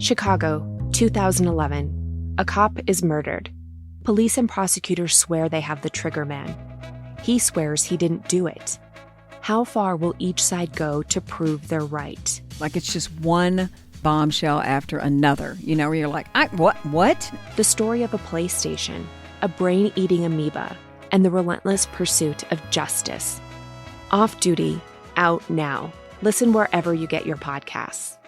Chicago, 2011. A cop is murdered. Police and prosecutors swear they have the trigger man. He swears he didn't do it. How far will each side go to prove they're right? Like it's just one bombshell after another, where you're like, what? The story of a PlayStation, a brain-eating amoeba, and the relentless pursuit of justice. Off Duty, out now. Listen wherever you get your podcasts.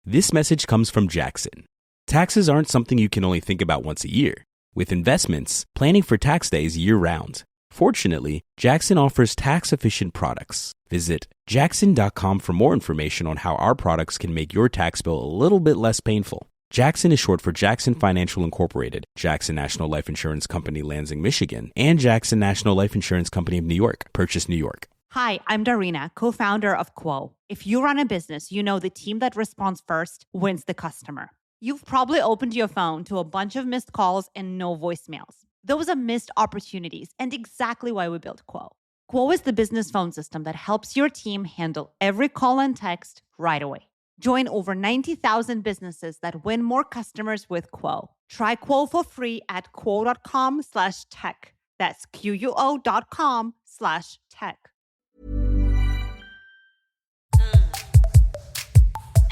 This message comes from Jackson. Taxes aren't something you can only think about once a year. With investments, planning for tax day is year-round. Fortunately, Jackson offers tax-efficient products. Visit jackson.com for more information on how our products can make your tax bill a little bit less painful. Jackson is short for Jackson Financial Incorporated, Jackson National Life Insurance Company, Lansing, Michigan, and Jackson National Life Insurance Company of New York, Purchase, New York. Hi, I'm Darina, co-founder of Quo. If you run a business, you know the team that responds first wins the customer. You've probably opened your phone to a bunch of missed calls and no voicemails. Those are missed opportunities and exactly why we built Quo. Quo is the business phone system that helps your team handle every call and text right away. Join over 90,000 businesses that win more customers with Quo. Try Quo for free at quo.com/tech. That's quo.com/tech.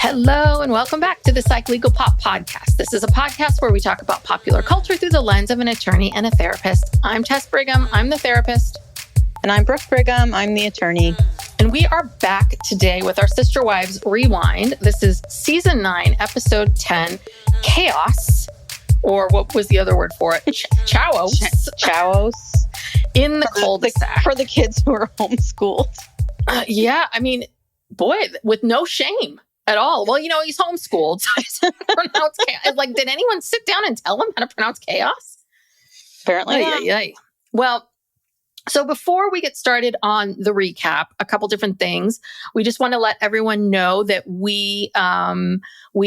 Hello, and welcome back to the Psych Legal Pop Podcast. This is a podcast where we talk about popular culture through the lens of an attorney and a therapist. I'm Tess Brigham. I'm the therapist. And I'm Brooke Brigham. I'm the attorney. And we are back today with our Sister Wives Rewind. This is Season 9, Episode 10, Chaos, or what was the other word for it? Chowos. Chowos. In the cul-de-sac. For the kids who are homeschooled. Yeah, I mean, boy, with no shame at all. Well, he's homeschooled, so he's pronounce chaos. Like, did anyone sit down and tell him how to pronounce chaos? Apparently, yeah. Well, so before we get started on the recap, a couple different things. We just want to let everyone know that we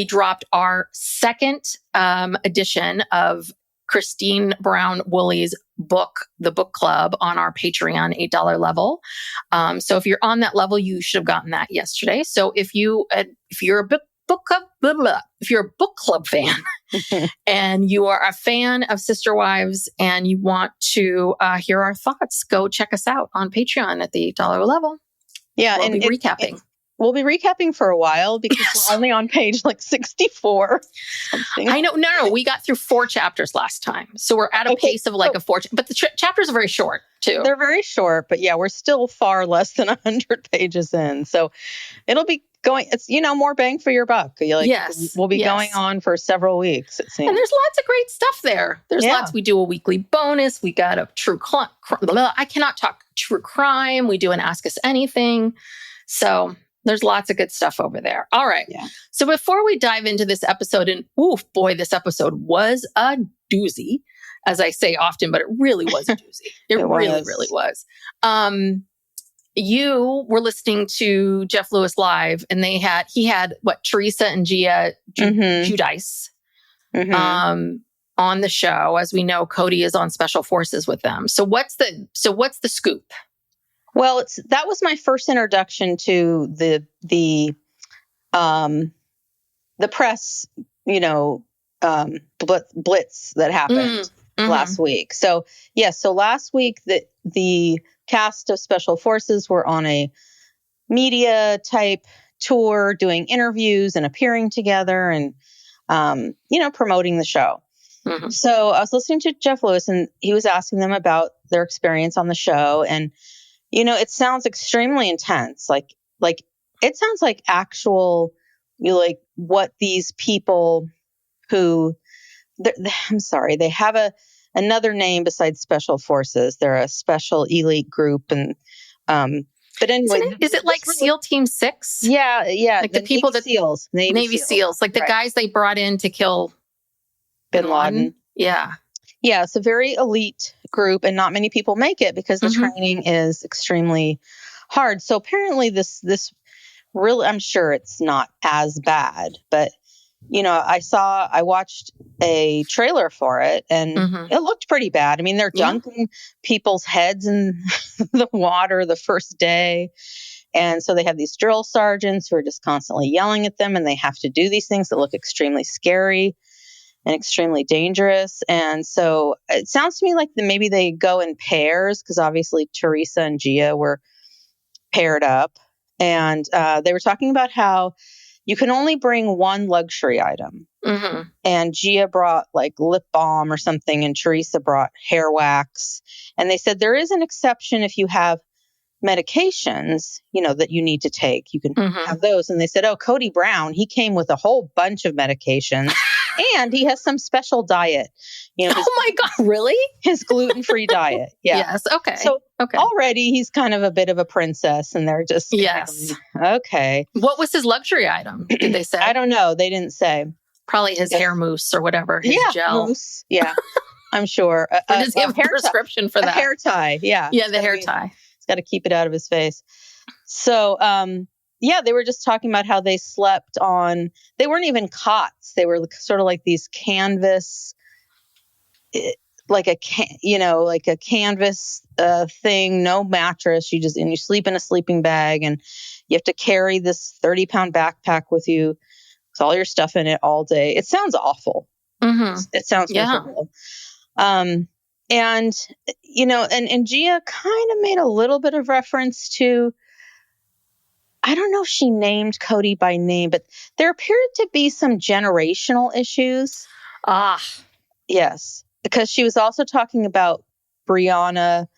dropped our second edition of Christine Brown Woolley's book, The Book Club, on our Patreon $8 level. So if you're on that level, you should have gotten that yesterday. So if you're a book club fan and you are a fan of Sister Wives and you want to hear our thoughts, go check us out on Patreon at the $8 level. Yeah, we'll be recapping. We'll be recapping for a while because we're only on page 64. Something. I know. No, we got through 4 chapters last time. So we're at a pace of a 4. But the chapters are very short, too. They're very short, but yeah, we're still far less than 100 pages in. So it'll be going, it's, more bang for your buck. Yes. We'll be going on for several weeks, it seems. And there's lots of great stuff there. There's lots. We do a weekly bonus. We got a true crime. I cannot talk true crime. We do an Ask Us Anything. So there's lots of good stuff over there. All right. Yeah. So before we dive into this episode, and this episode was a doozy, as I say often, but it really was a doozy. It really was. You were listening to Jeff Lewis live, and he had Teresa and Gia Giudice on the show. As we know, Kody is on Special Forces with them. So what's the scoop? Well, that was my first introduction to the press, blitz that happened last week. So so last week the cast of Special Forces were on a media type tour, doing interviews and appearing together, and promoting the show. Mm-hmm. So I was listening to Jeff Lewis, and he was asking them about their experience on the show, and it sounds extremely intense. Like it sounds like actual, what these people who, I'm sorry, they have another name besides Special Forces. They're a special elite group. And, but anyway. Is it like SEAL Team 6? Yeah. Like the people Navy SEALs, like the guys they brought in to kill Bin Laden. Yeah. Yeah, it's a very elite group, and not many people make it because the training is extremely hard. So apparently this really, I'm sure it's not as bad, but I watched a trailer for it, and it looked pretty bad. I mean, they're dunking people's heads in the water the first day. And so they have these drill sergeants who are just constantly yelling at them, and they have to do these things that look extremely scary and extremely dangerous. And so it sounds to me like maybe they go in pairs, because obviously Teresa and Gia were paired up. And they were talking about how you can only bring one luxury item. Mm-hmm. And Gia brought like lip balm or something, and Teresa brought hair wax. And they said there is an exception if you have medications, that you need to take. You can have those. And they said, oh, Kody Brown, he came with a whole bunch of medications and he has some special diet. Oh my God, really? His gluten-free diet. Yeah. Yes. Okay. So already he's kind of a bit of a princess, and they're just okay. What was his luxury item? Did they say? I don't know. They didn't say. Probably his hair mousse or whatever. His gel. Mousse. Yeah. I'm sure. Or does he have a prescription for that? A hair tie. Yeah. Yeah, the hair tie. He's got to keep it out of his face. So, they were just talking about how they slept on, they weren't even cots. They were sort of like these canvas, like a canvas thing, no mattress. You sleep in a sleeping bag, and you have to carry this 30-pound backpack with you with all your stuff in it all day. It sounds awful. Mm-hmm. It sounds miserable. And Gia kind of made a little bit of reference to, I don't know if she named Kody by name, but there appeared to be some generational issues. Yes, because she was also talking about Brianna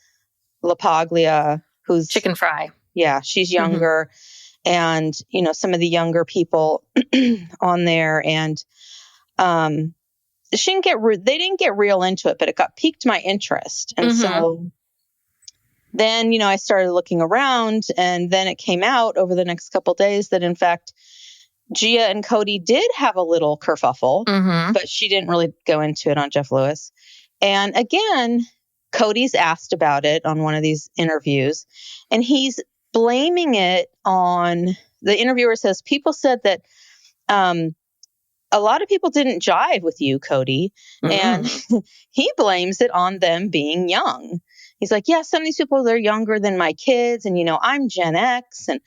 LaPaglia, who's chicken fry. Yeah, she's younger. And, some of the younger people on there. And they didn't get real into it, but it piqued my interest. And so then, I started looking around, and then it came out over the next couple of days that, in fact, Gia and Kody did have a little kerfuffle, but she didn't really go into it on Jeff Lewis. And again, Cody's asked about it on one of these interviews, and he's blaming it on, the interviewer says, people said that a lot of people didn't jive with you, Kody, and he blames it on them being young. He's like, yeah, some of these people, they're younger than my kids, and I'm Gen X, and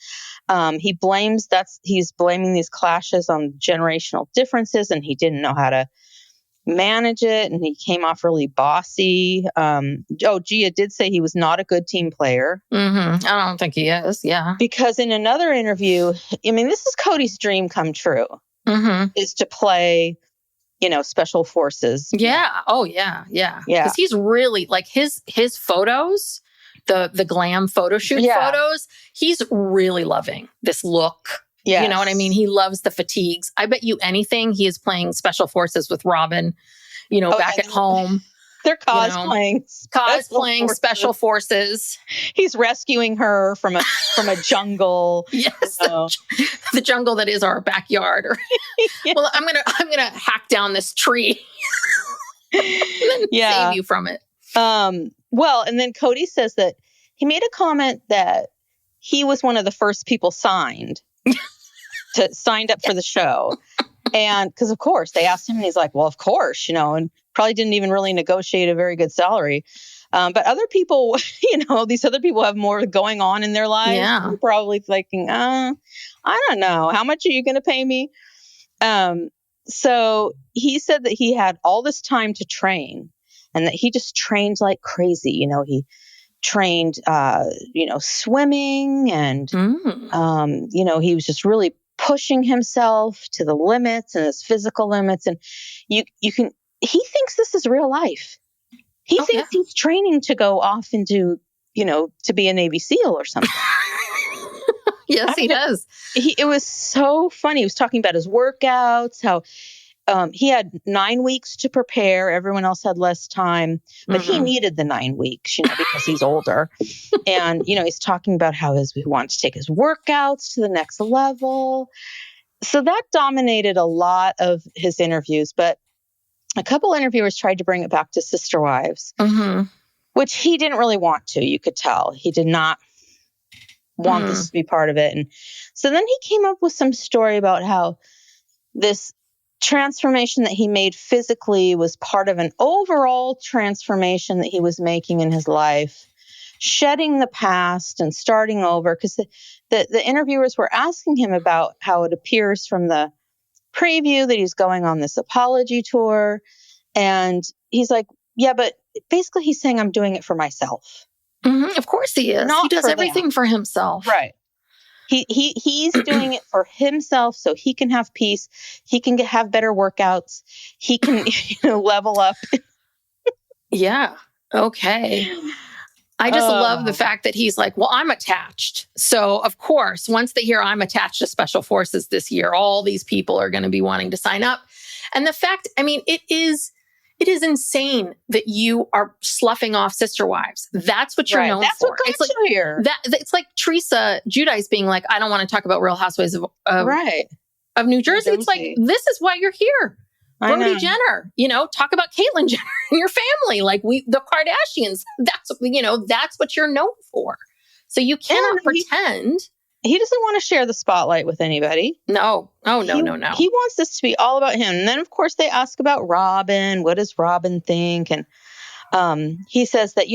he's blaming these clashes on generational differences, and he didn't know how to manage it, and he came off really bossy. Gia did say he was not a good team player. I don't think he is. Yeah, because in another interview, this is Cody's dream come true. Is to play, special forces. Yeah. Oh, yeah. Yeah. Because he's really like his photos, the glam photo shoot photos. He's really loving this look. Yeah. You know what I mean? He loves the fatigues. I bet you anything he is playing special forces with Robin, back at home. They're cosplaying. Special forces. He's rescuing her from a jungle. Yes, the jungle that is our backyard. Well, I'm gonna hack down this tree. And then save you from it. Well, and then Kody says that he made a comment that he was one of the first people signed up for the show. And because, of course, they asked him, and he's like, well, of course, and probably didn't even really negotiate a very good salary. But other people, these other people have more going on in their lives. Yeah. They're probably thinking, I don't know. How much are you going to pay me? So he said that he had all this time to train, and that he just trained like crazy. He trained, swimming, and, he was just really pushing himself to the limits and his physical limits. And he thinks this is real life. He thinks he's training to go off into, to be a Navy SEAL or something. Yes, he does. It was so funny. He was talking about his workouts, how he had 9 weeks to prepare. Everyone else had less time, but he needed the 9 weeks, because he's older. And, he's talking about how he wants to take his workouts to the next level. So that dominated a lot of his interviews, but a couple interviewers tried to bring it back to Sister Wives, which he didn't really want to. You could tell he did not want this to be part of it. And so then he came up with some story about how this transformation that he made physically was part of an overall transformation that he was making in his life, shedding the past and starting over, because the interviewers were asking him about how it appears from the preview that he's going on this apology tour. And he's like, yeah, but basically he's saying, I'm doing it for myself. Of course he is. Not he does for everything them. for himself. Right. He's doing it for himself so he can have peace. He can have better workouts. He can level up. Yeah. Okay. I just love the fact that he's like, well, I'm attached. So, of course, once they hear I'm attached to Special Forces this year, all these people are going to be wanting to sign up. And the fact, I mean, it is insane that you are sloughing off sister wives. That's what you're known That's for. what got It's like you here. it's like Teresa Giudice being like, I don't want to talk about Real Housewives of New Jersey. It's like, this is why you're here. Brody Jenner, talk about Caitlyn Jenner and your family, like the Kardashians. That's what you're known for. So you cannot pretend. He doesn't want to share the spotlight with anybody. No. Oh, no. He wants this to be all about him. And then, of course, they ask about Robin. What does Robin think? And he says that,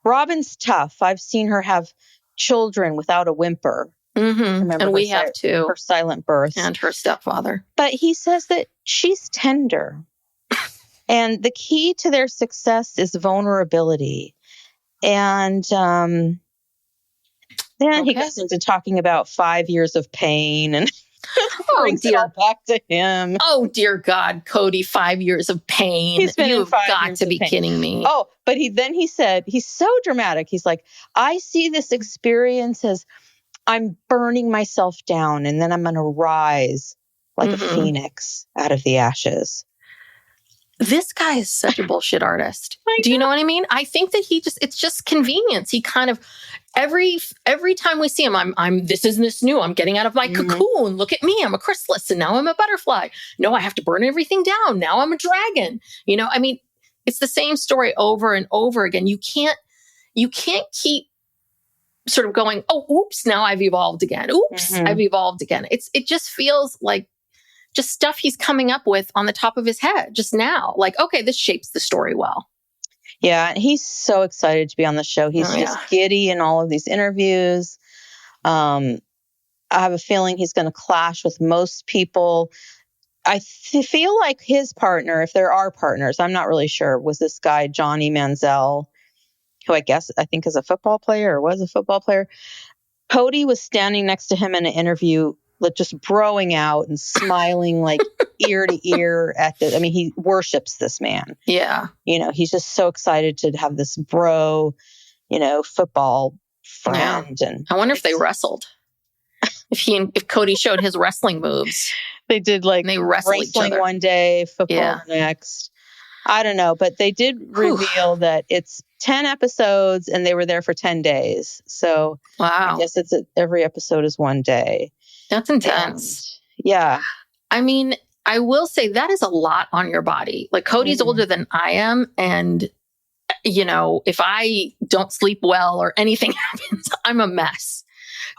Robin's tough. I've seen her have children without a whimper. And we have too. Her silent birth. And her stepfather. But he says that she's tender. And the key to their success is vulnerability. And then he goes into talking about 5 years of pain and brings it all back to him. Oh, dear God, Kody, 5 years of pain. You've got to be kidding me. Oh, but he said, he's so dramatic. He's like, I see this experience as I'm burning myself down and then I'm going to rise like a phoenix out of the ashes. This guy is such a bullshit artist. Do you know what I mean? I think that it's just convenience. He kind of, every time we see him, this isn't this new. I'm getting out of my cocoon. Look at me. I'm a chrysalis and now I'm a butterfly. No, I have to burn everything down. Now I'm a dragon. I mean, it's the same story over and over again. You can't keep sort of going, oh, oops, now I've evolved again. Oops, I've evolved again. It just feels like just stuff he's coming up with on the top of his head just now. Like, okay, this shapes the story well. Yeah, he's so excited to be on the show. He's just giddy in all of these interviews. I have a feeling he's going to clash with most people. I feel like his partner, if there are partners, I'm not really sure, was this guy, Johnny Manziel, who I think is a football player or was a football player. Kody was standing next to him in an interview, like just broing out and smiling like ear to ear he worships this man. Yeah. He's just so excited to have this bro, football friend. Yeah. And I wonder if they wrestled. If Kody showed his wrestling moves. They did they wrestling each other one day, football next. I don't know, but they did reveal that it's 10 episodes and they were there for 10 days. So wow. I guess every episode is one day. That's intense. And, yeah. I mean, I will say that is a lot on your body. Like Kody's older than I am. And, if I don't sleep well or anything happens, I'm a mess.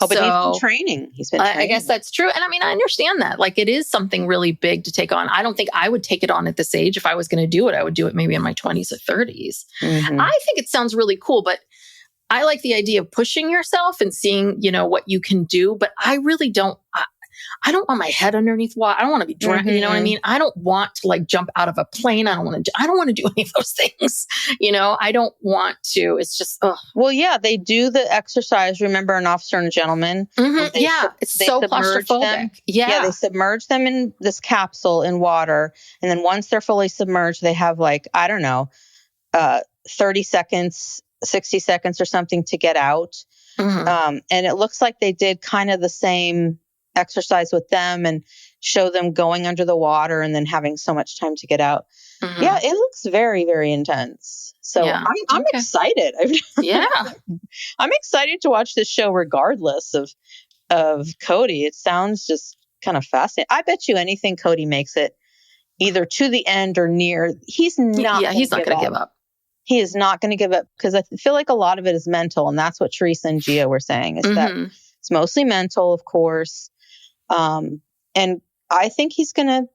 Oh, but he's been training. I guess that's true. And I mean, I understand that. Like, it is something really big to take on. I don't think I would take it on at this age. If I was going to do it, I would do it maybe in my 20s or 30s. I think it sounds really cool, but I like the idea of pushing yourself and seeing, what you can do. But I really don't. I don't want my head underneath water. I don't want to be drowned. You know what I mean? I don't want to jump out of a plane. I don't want to do any of those things. I don't want to. It's just, ugh. Well, yeah, they do the exercise. Remember An Officer and a Gentleman? Yeah. It's so claustrophobic. Yeah. They submerge them in this capsule in water. And then once they're fully submerged, they have 30 seconds, 60 seconds or something to get out. And it looks like they did kind of the same exercise with them and show them going under the water and then having so much time to get out. Yeah, it looks very, very intense. So I'm excited. I'm excited to watch this show regardless of Kody. It sounds just kind of fascinating. I bet you anything Kody makes it either to the end or near. He's not going to give up. He is not going to give up because I feel like a lot of it is mental. And that's what Teresa and Gia were saying is that it's mostly mental, of course. And I think he's going to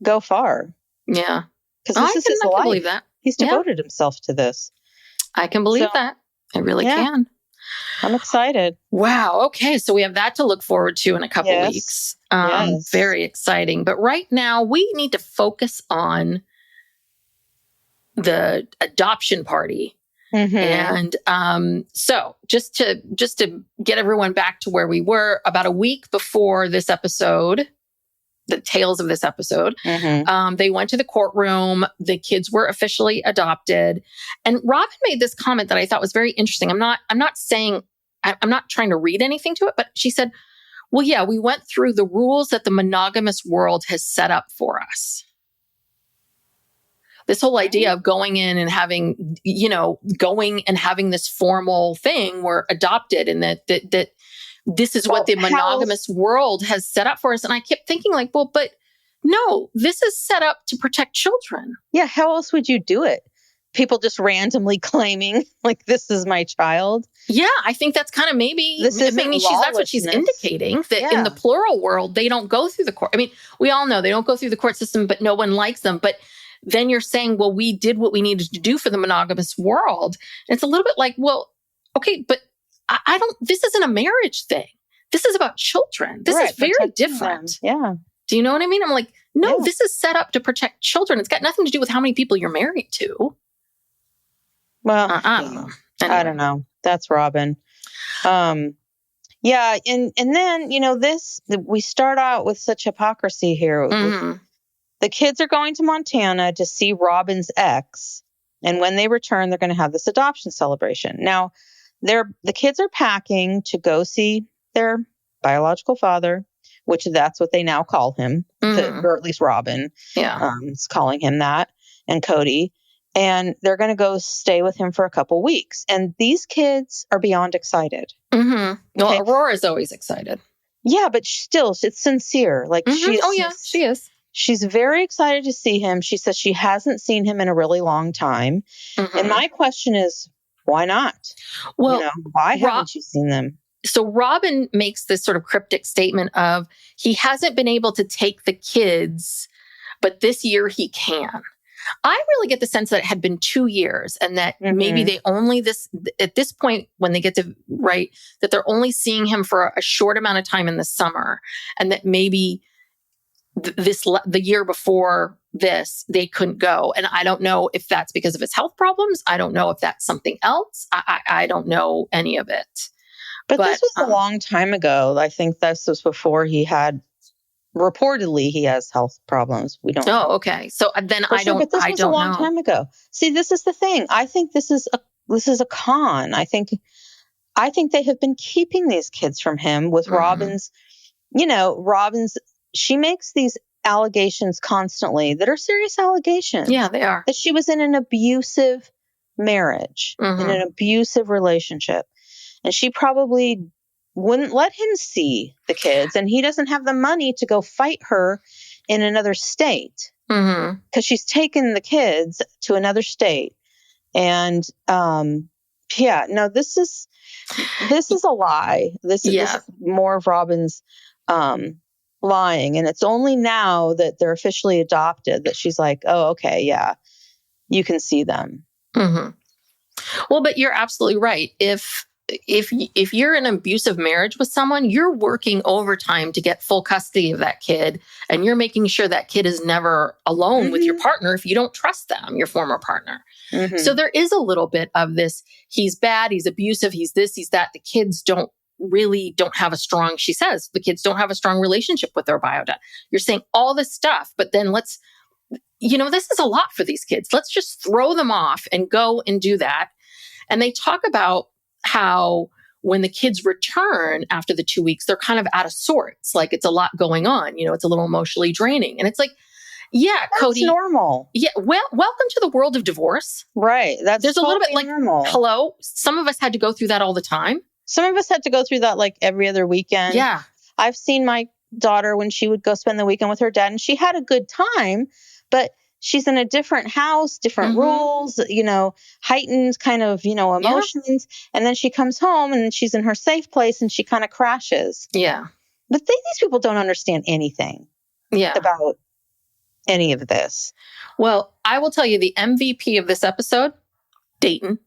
go far. Yeah. Because this is his life. Believe that. He's devoted himself to this. I can believe that. It really can. I'm excited. Wow. Okay. So we have that to look forward to in a couple weeks. Very exciting. But right now we need to focus on the adoption party. And so just to get everyone back to where we were about a week before this episode, the tails of this episode, they went to the courtroom. The kids were officially adopted. And Robin made this comment that I thought was very interesting. I'm not trying to read anything to it, but she said, well, yeah, we went through the rules that the monogamous world has set up for us. This whole idea of going in and having, this formal thing, we're adopted, and that this is what the monogamous world has set up for us. And I kept thinking like, well, but no, this is set up to protect children. Yeah. How else would you do it? People just randomly claiming like, this is my child. Yeah. I think that's kind of that's what she's indicating, that in the plural world, they don't go through the court. I mean, we all know they don't go through the court system, but no one likes them. But then you're saying, well, we did what we needed to do for the monogamous world. And it's a little bit like, well, okay, but this isn't a marriage thing. This is about children. This is very different. Yeah. Do you know what I mean? I'm like, no, this is set up to protect children. It's got nothing to do with how many people you're married to. Well, I don't know. Anyway. I don't know. That's Robin. Yeah. And then, we start out with such hypocrisy here. The kids are going to Montana to see Robin's ex. And when they return, they're going to have this adoption celebration. Now, the kids are packing to go see their biological father, which that's what they now call him, or at least Robin is calling him that, and Kody. And they're going to go stay with him for a couple weeks. And these kids are beyond excited. Well, Aurora's always excited. Yeah, but still, it's sincere. Like she is. She's very excited to see him. She says she hasn't seen him in a really long time. And my question is, why not? Well, why haven't you seen them? So Robin makes this sort of cryptic statement of he hasn't been able to take the kids, but this year he can. I really get the sense that it had been 2 years and that maybe they only at this point when they get to that they're only seeing him for a short amount of time in the summer, and that maybe the year before this, they couldn't go. And I don't know if that's because of his health problems. I don't know if that's something else. I don't know any of it. But this was a long time ago. I think this was before reportedly he has health problems. We don't know. Oh, okay. So then But this was a long time ago. See, this is the thing. I think this is a con. I think they have been keeping these kids from him with Robin's, she makes these allegations constantly that are serious allegations. Yeah, they are. That she was in an abusive marriage, in an abusive relationship. And she probably wouldn't let him see the kids. And he doesn't have the money to go fight her in another state. Because she's taken the kids to another state. And this is a lie. This is more of Robin's lying. And it's only now that they're officially adopted that she's like, oh, okay, yeah, you can see them. Well, but you're absolutely right. If you're in an abusive marriage with someone, you're working overtime to get full custody of that kid, and you're making sure that kid is never alone with your partner if you don't trust them, your former partner. So there is a little bit of this, he's bad, he's abusive, he's this, he's that. The kids don't have a strong, she says, the kids don't have a strong relationship with their bio dad. You're saying all this stuff, but then this is a lot for these kids. Let's just throw them off and go and do that. And they talk about how when the kids return after the 2 weeks, they're kind of out of sorts. Like it's a lot going on, it's a little emotionally draining. And it's like, yeah, that's Kody. Normal. Yeah. Well, welcome to the world of divorce. Right. There's totally a little bit like, normal. Hello. Some of us had to go through that all the time. Some of us had to go through that like every other weekend. Yeah. I've seen my daughter when she would go spend the weekend with her dad, and she had a good time, but she's in a different house, different rules, heightened kind of, emotions. And then she comes home and she's in her safe place and she kind of crashes. Yeah. But these people don't understand anything about any of this. Well, I will tell you the MVP of this episode, Dayton.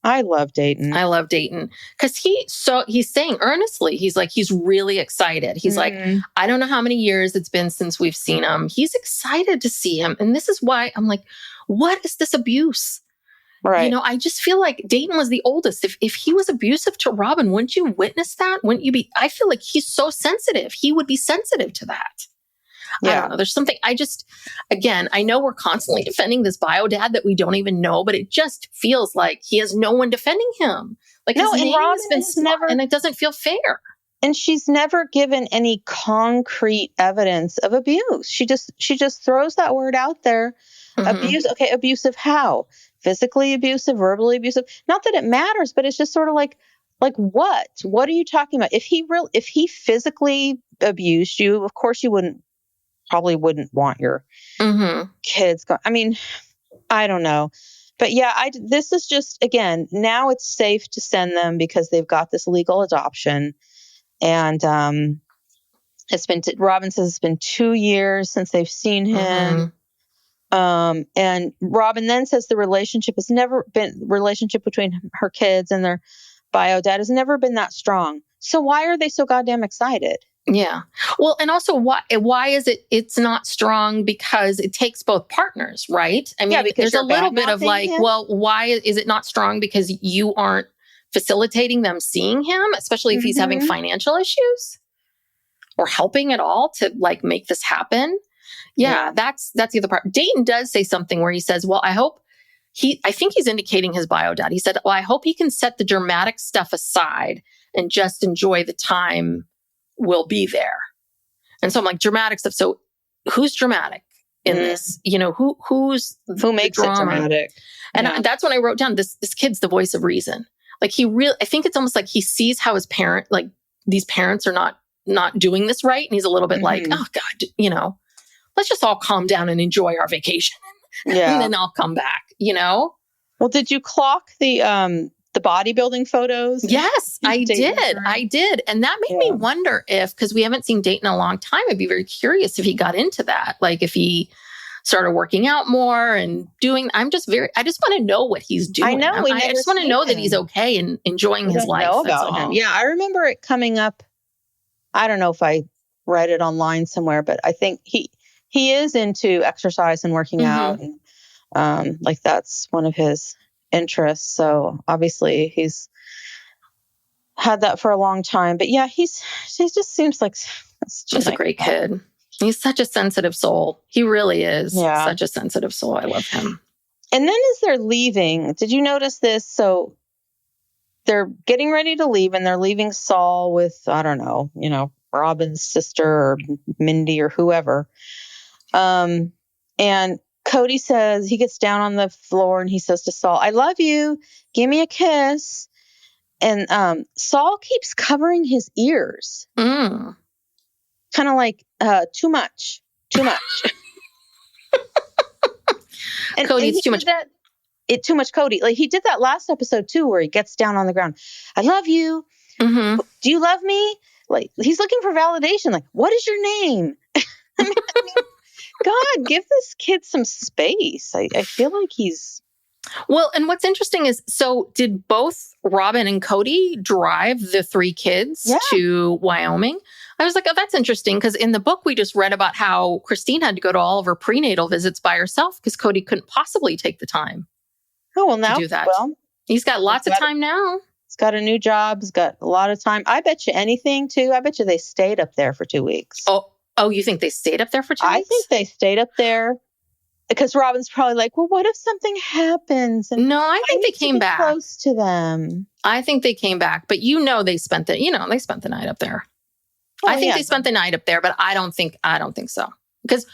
I love Dayton. I love Dayton because he's saying earnestly, he's like, he's really excited. He's like, I don't know how many years it's been since we've seen him. He's excited to see him. And this is why I'm like, what is this abuse? Right. I just feel like Dayton was the oldest. If he was abusive to Robin, wouldn't you witness that? Wouldn't you be? I feel like he's so sensitive. He would be sensitive to that. Yeah. I don't know. There's something again, I know we're constantly defending this bio dad that we don't even know, but it just feels like he has no one defending him. Like no, his and name Robin has been has never, and it doesn't feel fair. And she's never given any concrete evidence of abuse. She just throws that word out there. Abuse. Okay. Abusive. How? Physically abusive, verbally abusive. Not that it matters, but it's just sort of like what? What are you talking about? If he physically abused you, of course you probably wouldn't want your kids I mean, I don't know. But yeah, this is just, again, now it's safe to send them because they've got this legal adoption. And Robin says it's been 2 years since they've seen him. And Robin then says the relationship between her kids and their bio dad has never been that strong. So why are they so goddamn excited? Yeah. Well, and also why is it's not strong? Because it takes both partners, right? I mean, there's a little bit of like, well, why is it not strong? Because you aren't facilitating them seeing him, especially if he's having financial issues or helping at all to like make this happen. Yeah. That's the other part. Dayton does say something where he says, well, I think he's indicating his bio dad. He said, well, I hope he can set the dramatic stuff aside and just enjoy the time we'll be there. And so I'm like, dramatic stuff. So who's dramatic in this? Who makes it dramatic? And that's when I wrote down this kid's the voice of reason. Like I think it's almost like he sees how his these parents are not doing this right. And he's a little bit like, oh God, let's just all calm down and enjoy our vacation. And then I'll come back, Well, did you clock the bodybuilding photos? Yes, I did. And that made me wonder because we haven't seen Dayton in a long time. I'd be very curious if he got into that. Like if he started working out more and doing, I just want to know what he's doing. I know. I just want to know that he's okay and enjoying his life. Know about him. Yeah. I remember it coming up. I don't know if I read it online somewhere, but I think he is into exercise and working out. And like that's one of his interests. So obviously he's had that for a long time. But yeah, he just seems like he's a great kid. He's such a sensitive soul. He really is such a sensitive soul. I love him. And then as they're leaving, did you notice this? So they're getting ready to leave and they're leaving Saul with, I don't know, Robin's sister or Mindy or whoever. And Kody says, he gets down on the floor and he says to Saul, I love you. Give me a kiss. And Saul keeps covering his ears. Kind of like, too much. Too much, it's too much. Too much Kody. Like he did that last episode too, where he gets down on the ground. I love you. Do you love me? Like he's looking for validation. Like, what is your name? I mean, God, give this kid some space. I feel like he's... Well, and what's interesting is, so did both Robin and Kody drive the 3 kids to Wyoming? I was like, oh, that's interesting. Because in the book, we just read about how Christine had to go to all of her prenatal visits by herself because Kody couldn't possibly take the time. Oh, well, now to do that. Well, he's got lots of time now. He's got a new job. He's got a lot of time. I bet you anything, too. I bet you they stayed up there for 2 weeks. Oh, you think they stayed up there for 2 weeks? I think they stayed up there because Robin's probably like, well, what if something happens? And no, I think they came back. Close to them. I think they came back, but they spent the night up there. I think they spent the night up there, but I don't think so. Because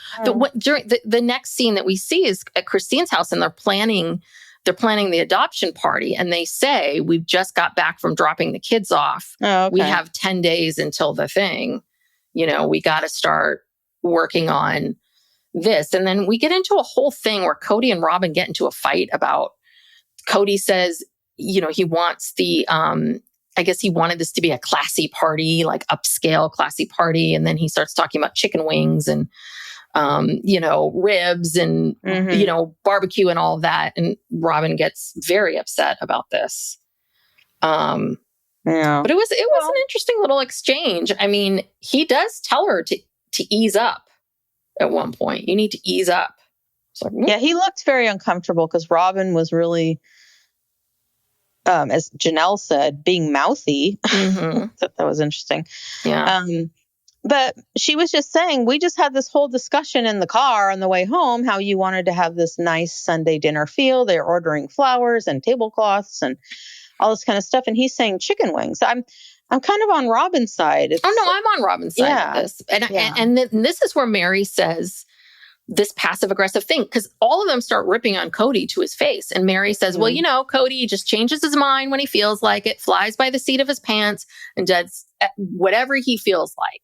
during the next scene that we see is at Christine's house, and they're planning the adoption party, and they say, we've just got back from dropping the kids off. Oh, okay. We have 10 days until the thing. We got to start working on this. And then we get into a whole thing where Kody and Robin get into a fight about, Kody says, he wants I guess he wanted this to be a classy party, like upscale classy party. And then he starts talking about chicken wings and ribs and, barbecue and all of that. And Robin gets very upset about this. But it was an interesting little exchange. I mean, he does tell her to ease up at one point. You need to ease up. So, yeah, he looked very uncomfortable because Robin was really, as Janelle said, being mouthy. Mm-hmm. That was interesting. Yeah. But she was just saying, we just had this whole discussion in the car on the way home, how you wanted to have this nice Sunday dinner feel. They're ordering flowers and tablecloths and all this kind of stuff. And he's saying chicken wings. I'm kind of on Robin's side. I'm on Robin's side of this. And then this is where Mary says this passive aggressive thing, because all of them start ripping on Kody to his face. And Mary says, well, Kody just changes his mind when he feels like it, flies by the seat of his pants and does whatever he feels like.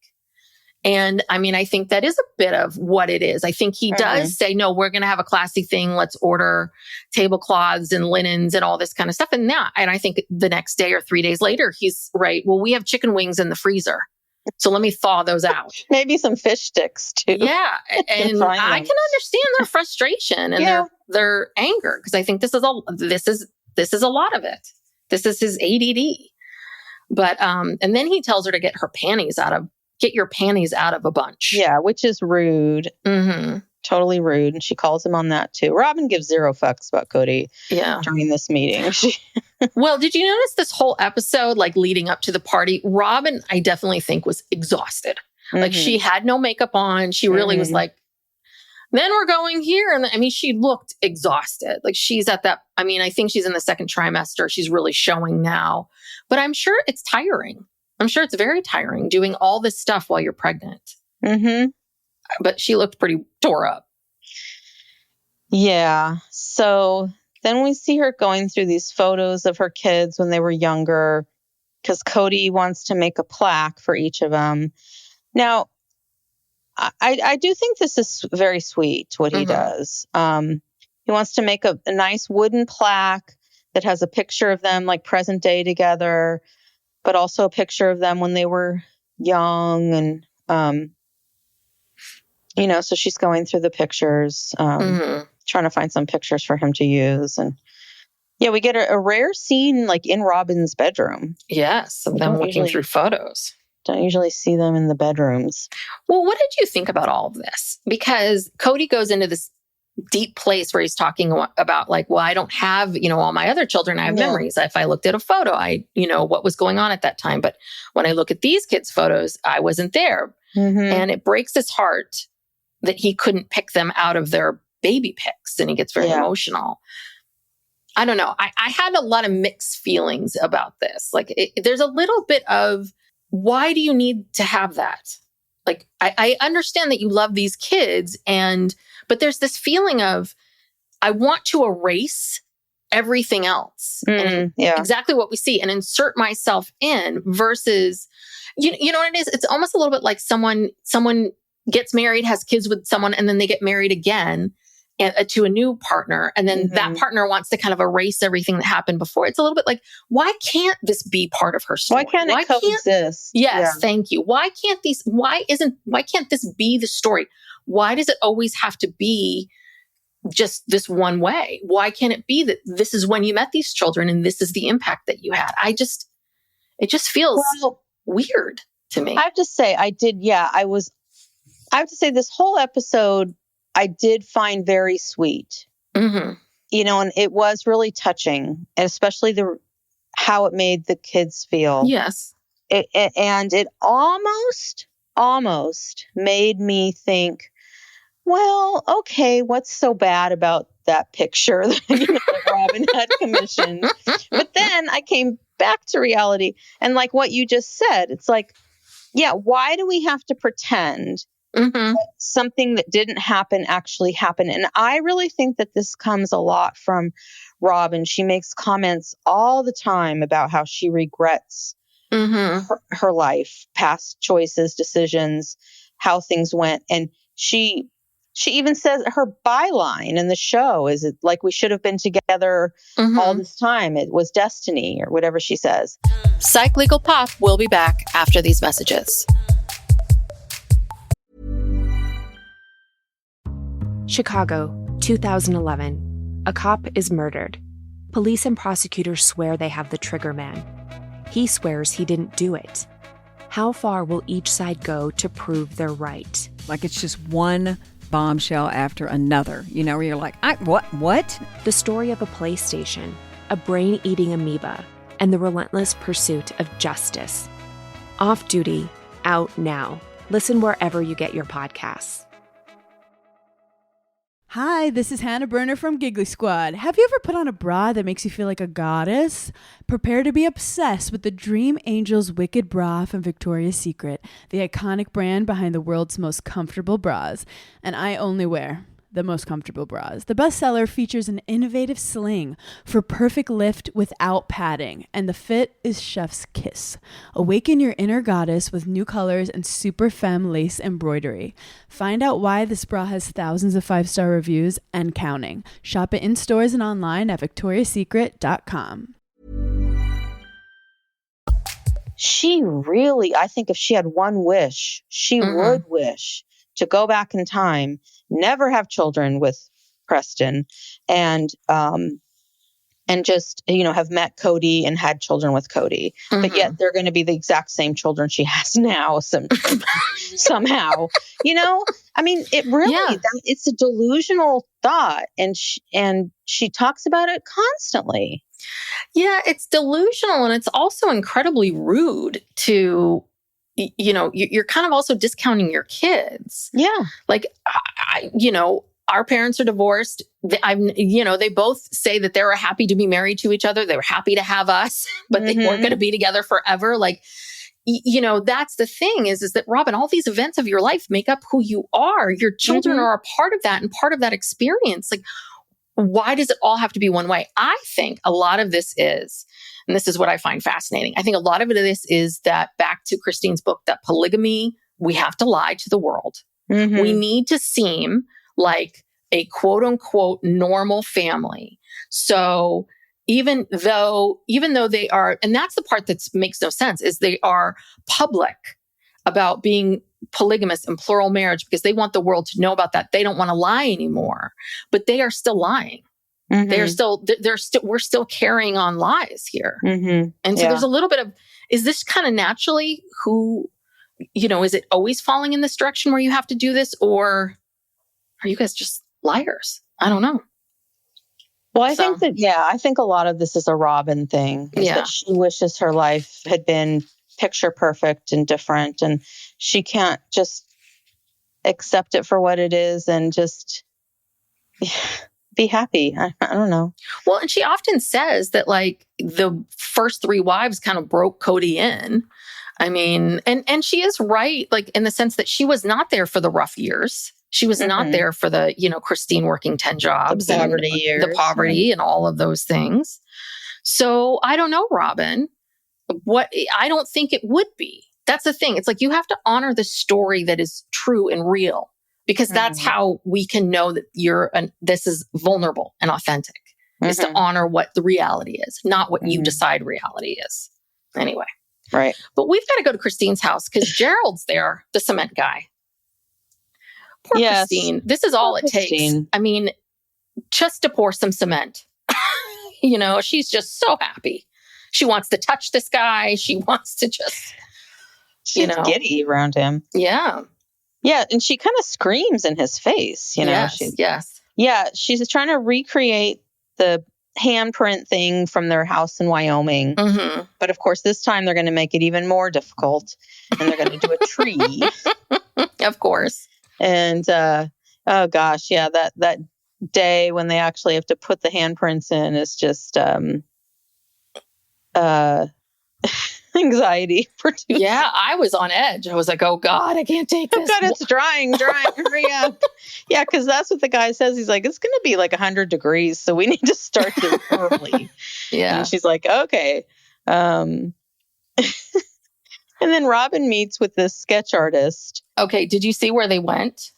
And I mean, I think that is a bit of what it is. I think he does say, no, we're going to have a classy thing. Let's order tablecloths and linens and all this kind of stuff. And I think the next day or 3 days later, he's right. Well, we have chicken wings in the freezer. So let me thaw those out. Maybe some fish sticks too. Yeah. And I can understand their frustration and their anger, because I think this is a lot of it. This is his ADD. But, and then he tells her to get your panties out of a bunch. Yeah, which is rude. Mm-hmm. Totally rude. And she calls him on that too. Robin gives zero fucks about Kody during this meeting. Well, did you notice this whole episode, like leading up to the party? Robin, I definitely think, was exhausted. Mm-hmm. Like she had no makeup on. She really was like, then we're going here. And I mean, she looked exhausted. Like she's at that. I mean, I think she's in the second trimester. She's really showing now. But I'm sure it's tiring. I'm sure it's very tiring doing all this stuff while you're pregnant. Mm-hmm. But she looked pretty tore up. Yeah. So then we see her going through these photos of her kids when they were younger, because Kody wants to make a plaque for each of them. Now, I do think this is very sweet, what he does. He wants to make a nice wooden plaque that has a picture of them like present day together, but also a picture of them when they were young. And, so she's going through the pictures, trying to find some pictures for him to use. And yeah, we get a rare scene like in Robin's bedroom. Yes, of them looking through photos. Don't usually see them in the bedrooms. Well, what did you think about all of this? Because Kody goes into this deep place where he's talking about like, well, I don't have, all my other children. I have memories. If I looked at a photo, what was going on at that time. But when I look at these kids' photos, I wasn't there. Mm-hmm. And it breaks his heart that he couldn't pick them out of their baby pics. And he gets very emotional. I don't know. I had a lot of mixed feelings about this. Like there's a little bit of, why do you need to have that? Like, I understand that you love these kids but there's this feeling of, I want to erase everything else. And exactly what we see and insert myself in versus, you know what it is? It's almost a little bit like someone gets married, has kids with someone, and then they get married again to a new partner. And then that partner wants to kind of erase everything that happened before. It's a little bit like, why can't this be part of her story? Why can't it coexist? Yes, thank you. Why can't this be the story? Why does it always have to be just this one way? Why can't it be that this is when you met these children and this is the impact that you had? It just feels weird to me. I have to say, I have to say this whole episode, I did find very sweet, and it was really touching, and especially how it made the kids feel. Yes. And it almost made me think, well, okay, what's so bad about that picture that Robin had commissioned? But then I came back to reality, and like what you just said, it's like, yeah, why do we have to pretend something that didn't happen actually happened? And I really think that this comes a lot from Robin. She makes comments all the time about how she regrets her life, past choices, decisions, how things went. And she even says her byline in the show is it like, we should have been together all this time. It was destiny, or whatever she says. Psych Legal Pop will be back after these messages. Chicago, 2011. A cop is murdered. Police and prosecutors swear they have the trigger man. He swears he didn't do it. How far will each side go to prove they're right? Like it's just one bombshell after another, where you're like, what? The story of a PlayStation, a brain-eating amoeba, and the relentless pursuit of justice. Off Duty, out now. Listen wherever you get your podcasts. Hi, this is Hannah Burner from Giggly Squad. Have you ever put on a bra that makes you feel like a goddess? Prepare to be obsessed with the Dream Angels Wicked Bra from Victoria's Secret, the iconic brand behind the world's most comfortable bras. And I only wear the most comfortable bras. The bestseller features an innovative sling for perfect lift without padding, and the fit is chef's kiss. Awaken your inner goddess with new colors and super femme lace embroidery. Find out why this bra has thousands of 5-star reviews and counting. Shop it in stores and online at victoriassecret.com. She really, I think if she had one wish, she would wish to go back in time, never have children with Preston, and just, have met Kody and had children with Kody. But yet they're going to be the exact same children she has now somehow. I mean, it really, it's a delusional thought. And she talks about it constantly. Yeah, it's delusional. And it's also incredibly rude to, you're kind of also discounting your kids. Yeah. Like, our parents are divorced. They both say that they were happy to be married to each other. They were happy to have us, but they weren't going to be together forever. Like, that's the thing is that, Robin, all these events of your life make up who you are. Your children are a part of that and part of that experience. Like, why does it all have to be one way? I think a lot of this is, and this is what I find fascinating, I think a lot of this is that, back to Christine's book, that polygamy, we have to lie to the world. We need to seem like a quote unquote normal family. So even though they are, and that's the part that makes no sense, is they are public about being polygamous and plural marriage because they want the world to know about that. They don't want to lie anymore, but they are still lying. We're still carrying on lies here. And so there's a little bit of, is this kind of naturally is it always falling in this direction where you have to do this, or are you guys just liars? I don't know. Well, I think a lot of this is a Robin thing. That she wishes her life had been picture perfect and different, and she can't just accept it for what it is and just be happy. I don't know. Well, and she often says that, like, the first 3 wives kind of broke Kody in. I mean, and she is right, like, in the sense that she was not there for the rough years. She was not there for the, Christine working 10 jobs, the poverty and all of those things. So I don't know, Robin, I don't think it would be. That's the thing. It's like, you have to honor the story that is true and real, because that's how we can know that this is vulnerable and authentic, is to honor what the reality is, not what you decide reality is. Anyway. Right. But we've got to go to Christine's house because Gerald's there, the cement guy. Poor Christine. This is all it takes. I mean, just to pour some cement. She's just so happy. She wants to touch this guy. She wants to just, she's giddy around him. Yeah. Yeah. And she kind of screams in his face, Yes. Yeah. She's trying to recreate the handprint thing from their house in Wyoming. But of course, this time they're going to make it even more difficult, and they're going to do a tree. Of course. And, oh gosh, yeah, that day when they actually have to put the handprints in is just, anxiety for 2 Yeah, I was on edge. I was like, oh God, I can't take this. Oh God, it's drying, hurry up. Yeah, because that's what the guy says. He's like, it's going to be like 100 degrees, so we need to start this early. Yeah. And she's like, okay. And then Robin meets with this sketch artist. Okay, did you see where they went?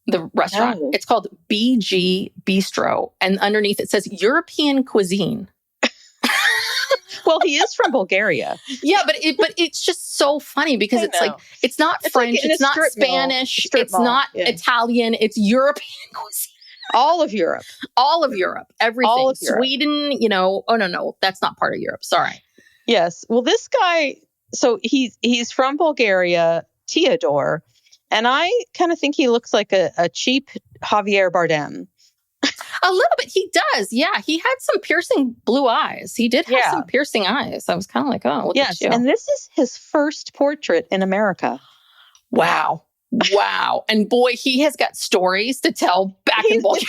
The restaurant. No. It's called BG Bistro, and underneath it says European cuisine. Well, he is from Bulgaria. Yeah, but it's just so funny because it's like, it's not French, like it's not Spanish, it's not Italian, it's European cuisine. All of Europe. All of Europe. Everything. All of Europe. Sweden, oh, no, that's not part of Europe. Sorry. Yes. Well, this guy, so he's from Bulgaria, Theodore, and I kind of think he looks like a cheap Javier Bardem. A little bit. He does. Yeah. He had some piercing blue eyes. He did have some piercing eyes. I was kind of like, oh, look at you. And this is his first portrait in America. Wow. Wow. And boy, he has got stories to tell back in Bulgaria.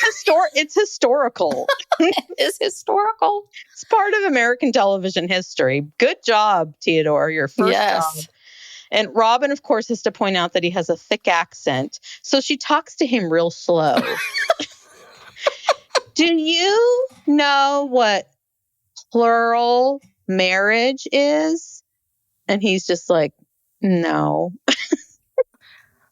It's historical. It is historical. It's part of American television history. Good job, Theodore. Your first job. And Robin, of course, has to point out that he has a thick accent. So she talks to him real slow. Do you know what plural marriage is? And he's just like, no.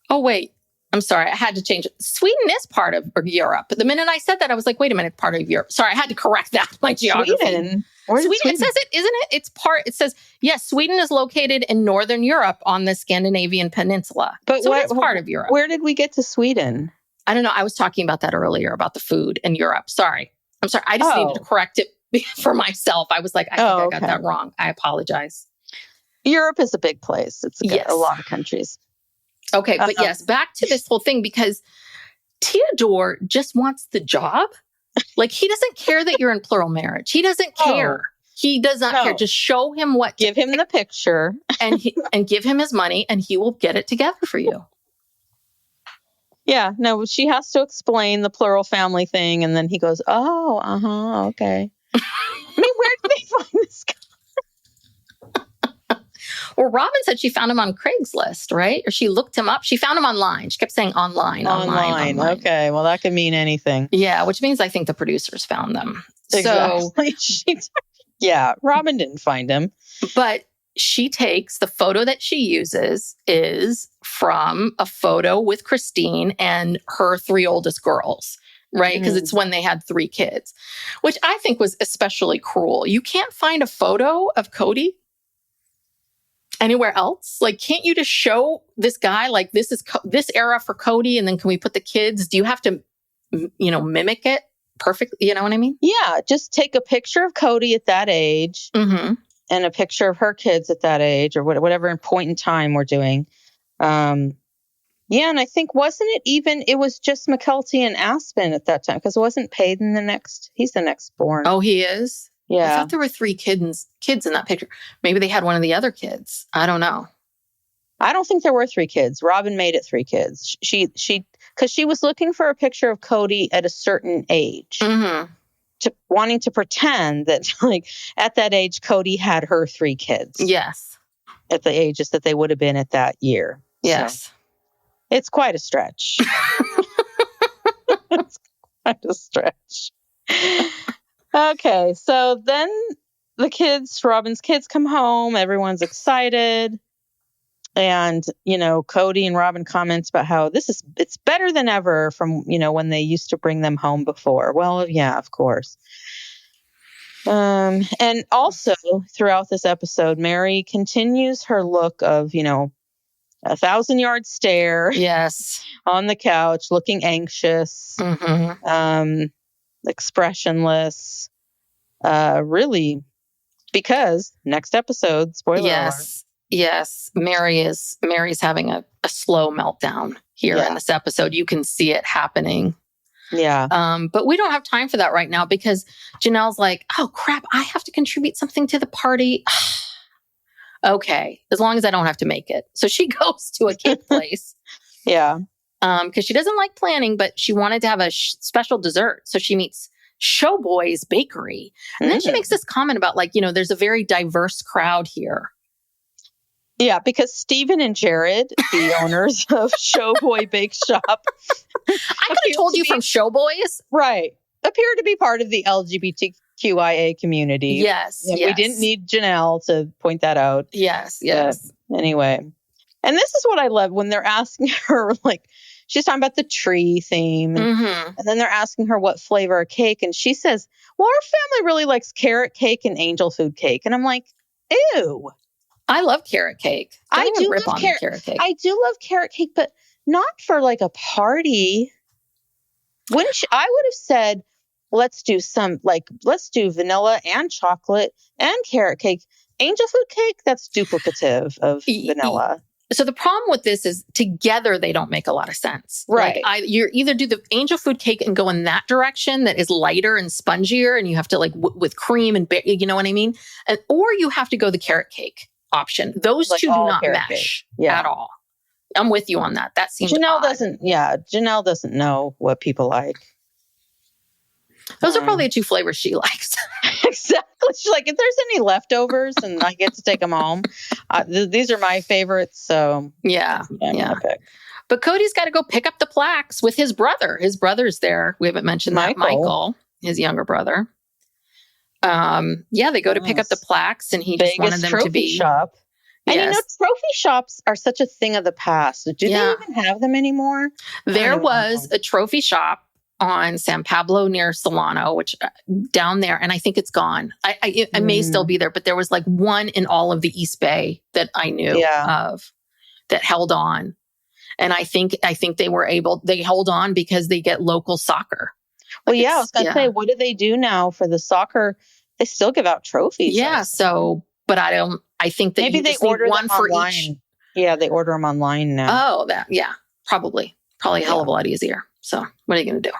Oh, wait. I'm sorry. I had to change it. Sweden is part of Europe. The minute I said that, I was like, wait a minute, part of Europe. Sorry, I had to correct that. My geography. Sweden. It says it, isn't it? It says, yes, Sweden is located in Northern Europe on the Scandinavian peninsula. But so it's part of Europe. Where did we get to Sweden? I don't know. I was talking about that earlier, about the food in Europe. Sorry. I'm sorry. I just needed to correct it for myself. I was like, I think I got that wrong. I apologize. Europe is a big place. It's a lot of countries. Okay, but yes, back to this whole thing, because Theodore just wants the job. Like, he doesn't care that you're in plural marriage. He doesn't care. He does not care. Just show him what. Give him the picture. and give him his money, and he will get it together for you. Yeah, no, she has to explain the plural family thing, and then he goes, oh, okay. I mean, where did they find this guy? Well, Robin said she found him on Craigslist, right? Or she looked him up. She found him online. She kept saying online. Okay, well, that could mean anything. Yeah, which means I think the producers found them. Exactly. So, Robin didn't find him. But she takes the photo that she uses is from a photo with Christine and her 3 oldest girls, right? Because it's when they had 3 kids, which I think was especially cruel. You can't find a photo of Kody anywhere else. Like, can't you just show this guy, like, this is this era for Kody, and then can we put the kids? Do you have to, mimic it perfectly? You know what I mean? Yeah, just take a picture of Kody at that age and a picture of her kids at that age, or whatever point in time we're doing. And I think, it was just McKelty and Aspen at that time, because it wasn't Payton he's the next born. Oh, he is? Yeah. I thought there were 3 kids in that picture. Maybe they had one of the other kids. I don't know. I don't think there were 3 kids. Robin made it 3 kids. Because she was looking for a picture of Kody at a certain age, wanting to pretend that, like, at that age, Kody had her 3 kids. Yes. At the ages that they would have been at that year. Yes. So, it's quite a stretch. It's quite a stretch. Okay, so then Robin's kids come home. Everyone's excited. And, Kody and Robin comments about how it's better than ever from, when they used to bring them home before. Well, yeah, of course. And also throughout this episode, Mary continues her look of, 1,000-yard stare. Yes. On the couch, looking anxious, expressionless, really, because next episode, spoiler alert. Yes. Mary's having a slow meltdown here in this episode. You can see it happening. Yeah. But we don't have time for that right now, because Janelle's like, oh crap, I have to contribute something to the party. Okay, as long as I don't have to make it. So she goes to a cake place. Yeah. Because she doesn't like planning, but she wanted to have a special dessert. So she meets Showboy's Bakery. And then she makes this comment about, like, there's a very diverse crowd here. Yeah, because Stephen and Jared, the owners of Showboy Bake Shop. I could have told you from Showboys. Right. Appear to be part of the LGBTQIA community. Yes. We didn't need Janelle to point that out. Yes. Anyway. And this is what I love when they're asking her, like, she's talking about the tree theme. And then they're asking her what flavor of cake. And she says, well, our family really likes carrot cake and angel food cake. And I'm like, ew. I love carrot cake. I do love carrot cake. I do love carrot cake, but not for like a party. I would have said, let's do vanilla and chocolate and carrot cake. Angel food cake, that's duplicative of vanilla. So the problem with this is together they don't make a lot of sense. Right. You either do the angel food cake and go in that direction that is lighter and spongier, and you have to with cream and you know what I mean, or you have to go the carrot cake option. Those two do not mesh at all. I'm with you on that. That seems odd. Janelle doesn't know what people like. Those are probably the two flavors she likes. Exactly. She's like, if there's any leftovers and I get to take them home, these are my favorites. So yeah. Gonna pick. But Kody's got to go pick up the plaques with his brother. His brother's there. We haven't mentioned that. Michael, his younger brother. They go to pick up the plaques, and he just wanted them to be shop. And trophy shops are such a thing of the past. Do they even have them anymore? There was a trophy shop on San Pablo near Solano, which down there, and I think it's gone. I may still be there, but there was one in all of the East Bay that I knew of that held on. And I think they hold on because they get local soccer. Well, I was going to say, what do they do now for the soccer? They still give out trophies. Yeah. So, but I think that maybe they order one for online. Each. Yeah, they order them online now. Oh, probably a hell of a lot easier. So what are you going to do?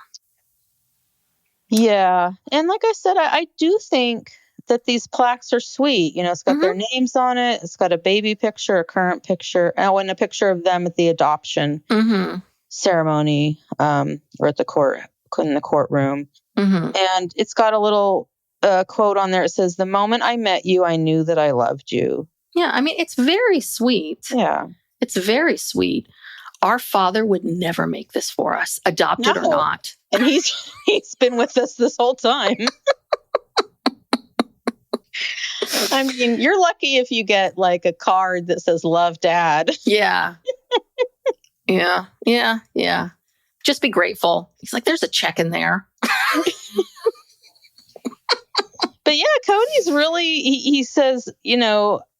Yeah. And like I said, I do think that these plaques are sweet. It's got their names on it. It's got a baby picture, a current picture, and a picture of them at the adoption ceremony or at the in the courtroom. And it's got a little quote on there. It says, "The moment I met you, I knew that I loved you." Yeah. I mean, it's very sweet. Yeah. It's very sweet. Our father would never make this for us, adopted or not. And he's been with us this whole time. I mean, you're lucky if you get a card that says "Love, Dad." Yeah. Yeah. Just be grateful. He's like, there's a check in there. But yeah, Kody's really, he says,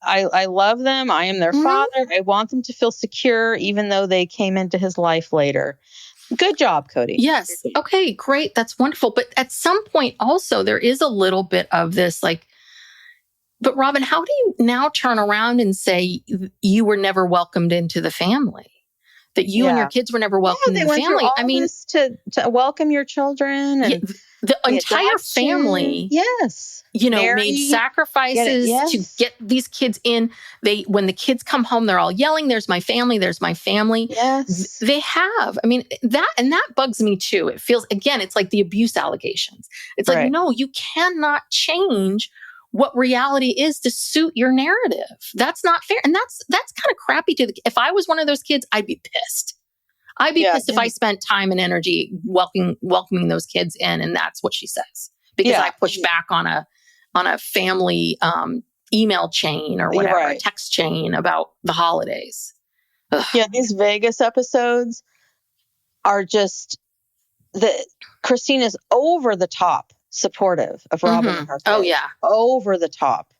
I love them. I am their father. I want them to feel secure, even though they came into his life later. Good job, Kody. Yes. Okay, great. That's wonderful. But at some point also, there is a little bit of this but Robin, how do you now turn around and say you were never welcomed into the family? That you and your kids were never welcomed in the family. I mean, to welcome your children and the entire family. Yes. Made sacrifices to get these kids in. When the kids come home, they're all yelling, "There's my family, there's my family." Yes. They have. I mean, that bugs me too. It feels, again, it's like the abuse allegations. It's like, no, you cannot change what reality is to suit your narrative. That's not fair. And that's kind of crappy if I was one of those kids, I'd be pissed. I'd be pissed if I spent time and energy welcoming those kids in, and that's what she says. Because I pushed back on a family email chain or whatever, a text chain about the holidays. Ugh. Yeah, these Vegas episodes are just Christine is over the top supportive of Robin and her kids. Oh yeah, over the top.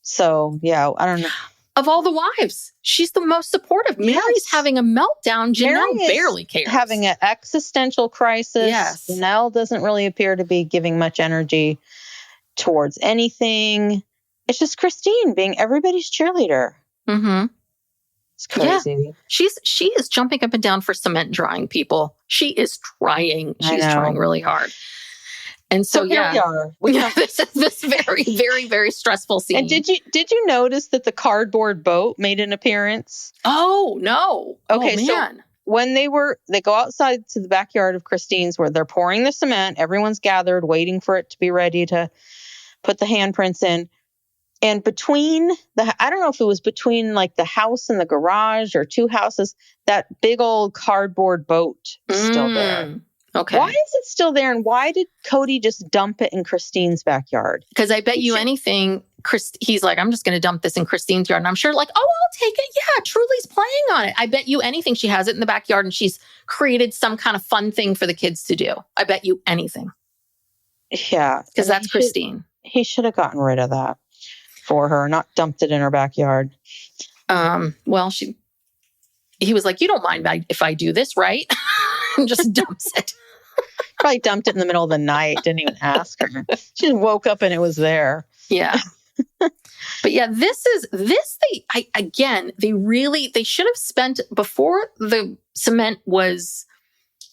So yeah, I don't know. Of all the wives, she's the most supportive. Mary's having a meltdown. Janelle barely cares. Having an existential crisis. Yes. Janelle doesn't really appear to be giving much energy towards anything. It's just Christine being everybody's cheerleader. It's crazy. Yeah. She is jumping up and down for cement drying people. She is trying. She's trying really hard. And so here we are. This is this very, very, very stressful scene. And did you notice that the cardboard boat made an appearance? Oh no! Okay, man. So when they go outside to the backyard of Christine's where they're pouring the cement, everyone's gathered waiting for it to be ready to put the handprints in. And between I don't know if it was between the house and the garage or two houses, that big old cardboard boat is still there. Okay. Why is it still there? And why did Kody just dump it in Christine's backyard? Because I bet you anything, he's like, I'm just going to dump this in Christine's yard. And I'm sure I'll take it. Yeah, Truly's playing on it. I bet you anything she has it in the backyard and she's created some kind of fun thing for the kids to do. I bet you anything. Yeah. Because that's Christine. He should have gotten rid of that for her, not dumped it in her backyard. Well, he was like, you don't mind if I do this, right? and just dumps it. Probably dumped it in the middle of the night. Didn't even ask her. She just woke up and it was there. Yeah. But yeah, they should have spent, before the cement was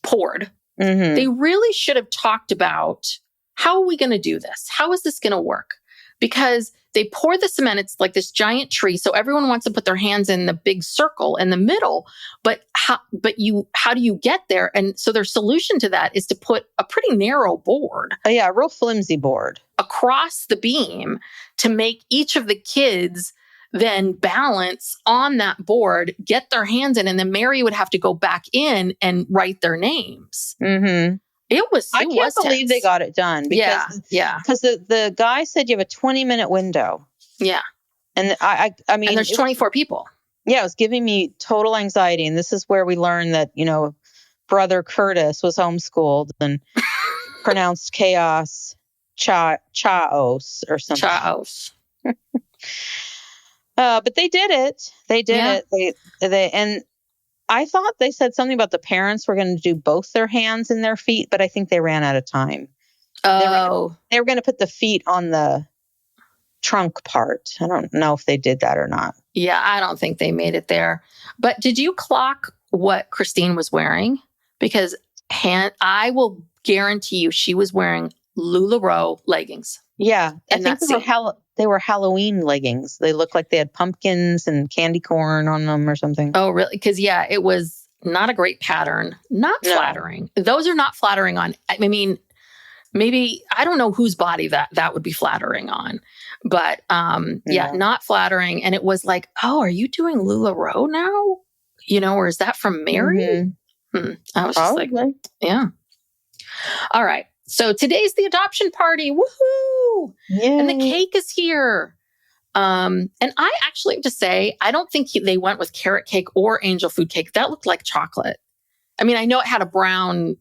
poured, Mm-hmm. they really should have talked about, how are we going to do this? How is this going to work? Because they pour the cement, it's like this giant tree. So everyone wants to put their hands in the big circle in the middle, but how do you get there? And so their solution to that is to put a pretty narrow board. Oh, yeah, a real flimsy board Across the beam to make each of the kids then balance on that board, get their hands in, and then Mary would have to go back in and write their names. Mm-hmm. I can't believe they got it done. Because, Because the guy said you have a 20-minute window. Yeah. And I mean, and there's 24 people. Yeah, it was giving me total anxiety. And this is where we learned that, brother Curtis was homeschooled and pronounced chaos chaos or something. Chaos. But they did it. They did it. And I thought they said something about the parents were going to do both their hands and their feet, but I think they ran out of time. Oh. They were going to put the feet on the trunk part. I don't know if they did that or not. Yeah, I don't think they made it there. But did you clock what Christine was wearing? Because I will guarantee you she was wearing LuLaRoe leggings. Yeah, And I think they were Halloween leggings. They looked like they had pumpkins and candy corn on them or something. Oh, really? Because, it was not a great pattern. Not flattering. Those are not flattering on. I mean, maybe, I don't know whose body that would be flattering on. But, not flattering. And it was like, oh, are you doing LuLaRoe now? Or is that from Mary? Mm-hmm. I was just like, yeah. All right. So today's the adoption party. Woohoo! Yay. And the cake is here. And I actually have to say, I don't think they went with carrot cake or angel food cake. That looked like chocolate. I mean, I know it had a brown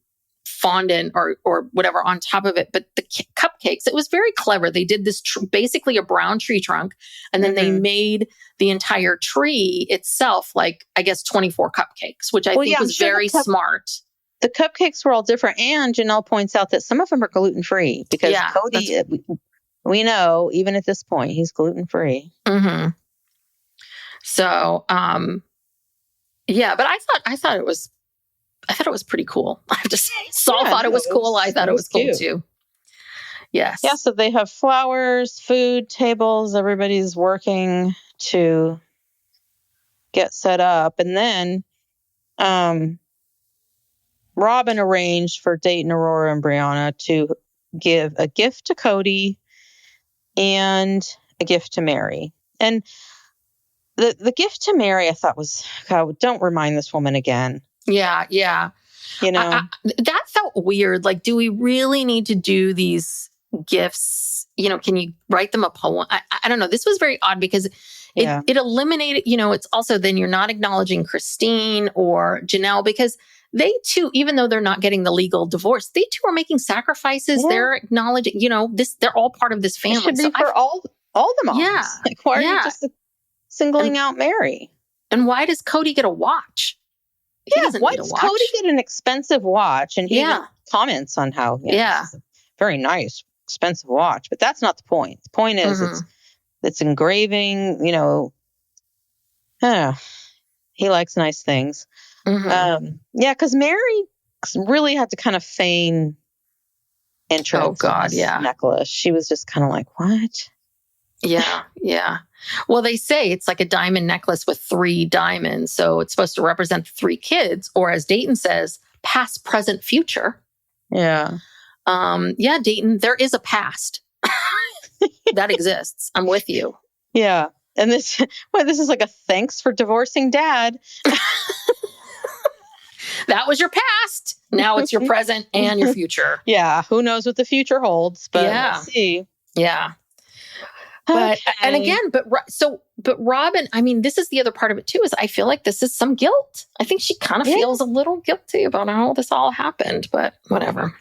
fondant or whatever on top of it, but the cupcakes, it was very clever. They did this basically a brown tree trunk, and then they made the entire tree itself, like, I guess, 24 cupcakes, which I think was very smart. The cupcakes were all different. And Janelle points out that some of them are gluten-free because Kody, we know, even at this point, he's gluten-free. Mm-hmm. So, but I thought it was pretty cool. I have to say, Saul thought it was cool. I thought it was cool too. Yes. Yeah. So they have flowers, food, tables. Everybody's working to get set up. And then, Robin arranged for Dayton, Aurora, and Brianna to give a gift to Kody and a gift to Mary. And the gift to Mary, I thought was, God, don't remind this woman again. Yeah. That felt weird. Like, do we really need to do these gifts? Can you write them a poem? I don't know. This was very odd because it eliminated, it's also then you're not acknowledging Christine or Janelle, because they too, even though they're not getting the legal divorce, they too are making sacrifices. Yeah. They're acknowledging, they're all part of this family. It should be for all the moms. Yeah. Like, why are you just singling out Mary? And why does Kody get a watch? Why does Kody get an expensive watch? And he comments on how it's a very nice, expensive watch. But that's not the point. The point is it's engraving, he likes nice things. Mm-hmm. Because Mary really had to kind of feign interest. Oh, God, in this necklace. She was just kind of like, what? Yeah. Well, they say it's like a diamond necklace with 3 diamonds. So it's supposed to represent 3 kids, or as Dayton says, past, present, future. Yeah. Dayton, there is a past that exists. I'm with you. Yeah. And this is like a thanks for divorcing dad. That was your past. Now it's your present and your future. Yeah. Who knows what the future holds, but we'll see. Yeah. But, and again, but Robin, I mean, this is the other part of it too, is I feel like this is some guilt. I think she kind of feels a little guilty about how this all happened, but whatever.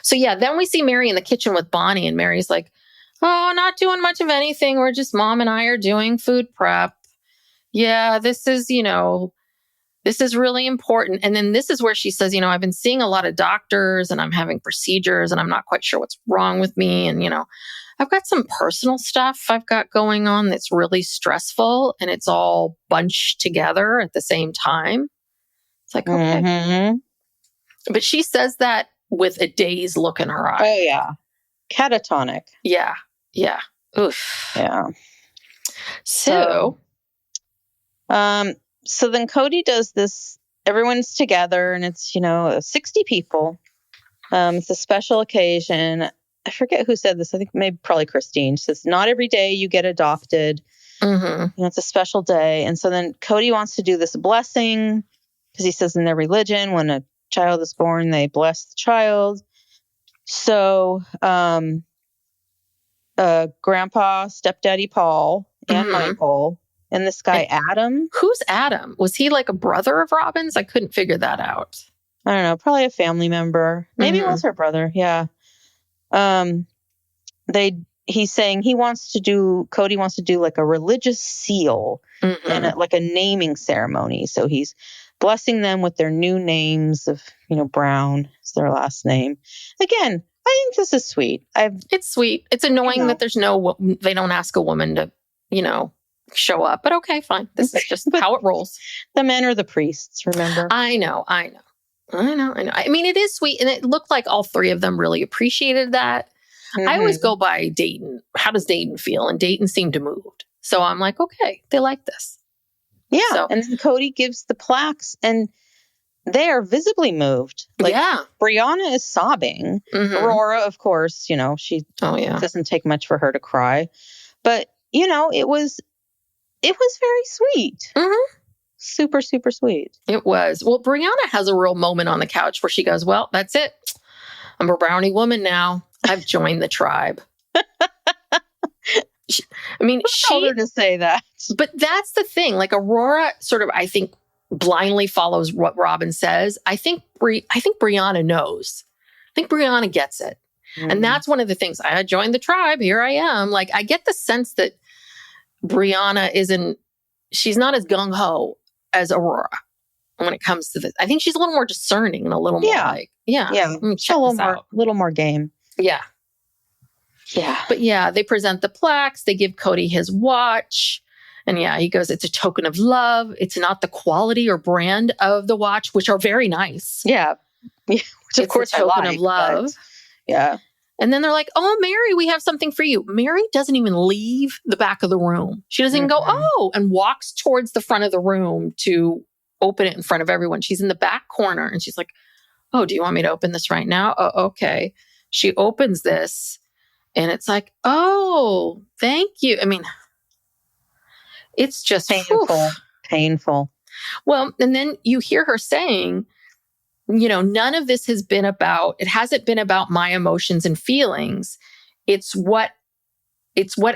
So then we see Mary in the kitchen with Bonnie, and Mary's like, oh, not doing much of anything. We're just, Mom and I are doing food prep. Yeah, this is This is really important. And then this is where she says, I've been seeing a lot of doctors and I'm having procedures and I'm not quite sure what's wrong with me. And, I've got some personal stuff I've got going on that's really stressful and it's all bunched together at the same time. It's like, okay. Mm-hmm. But she says that with a dazed look in her eye. Oh, yeah. Catatonic. Yeah. Yeah. Oof. Yeah. So then Kody does this. Everyone's together and it's, 60 people. It's a special occasion. I forget who said this. I think probably Christine. She says, not every day you get adopted. Mm-hmm. It's a special day. And so then Kody wants to do this blessing because he says in their religion, when a child is born, they bless the child. So Grandpa, Stepdaddy Paul, and Michael, and this guy Adam. Who's Adam? Was he like a brother of Robin's? I couldn't figure that out. I don't know. Probably a family member. Maybe it was her brother. Yeah. He's saying Kody wants to do like a religious seal and like a naming ceremony. So he's blessing them with their new names of, Brown is their last name. Again, I think this is sweet. It's sweet. It's annoying that they don't ask a woman to, show up, but okay, fine. This is just how it rolls. The men are the priests, remember? I know. I mean, it is sweet. And it looked like all three of them really appreciated that. I always go by Dayton. How does Dayton feel? And Dayton seemed to move. So I'm like, okay, they like this. Yeah. So, and then Kody gives the plaques and they are visibly moved. Like, Brianna is sobbing. Aurora, of course, she doesn't take much for her to cry. But, it was very sweet. Super, super sweet. It was. Well, Brianna has a real moment on the couch where she goes, well, that's it. I'm a brownie woman now. I've joined the tribe. She told her to say that. But that's the thing. Like Aurora sort of, I think, blindly follows what Robin says. I think Brianna knows. I think Brianna gets it. And that's one of the things. I joined the tribe. Here I am. Like, I get the sense that Brianna she's not as gung-ho as Aurora when it comes to this. I think she's a little more discerning and a little more like, she's a little more game. Yeah. Yeah. But they present the plaques. They give Kody his watch. And he goes, it's a token of love. It's not the quality or brand of the watch, which are very nice. Yeah. Which of course a token of love. Yeah. And then they're like, oh, Mary, we have something for you. Mary doesn't even leave the back of the room. She doesn't even go, and walks towards the front of the room to open it in front of everyone. She's in the back corner and she's like, oh, do you want me to open this right now? Oh, okay. She opens this and it's like, oh, thank you. I mean, it's just painful. Well, and then you hear her saying, none of this hasn't been about my emotions and feelings. It's what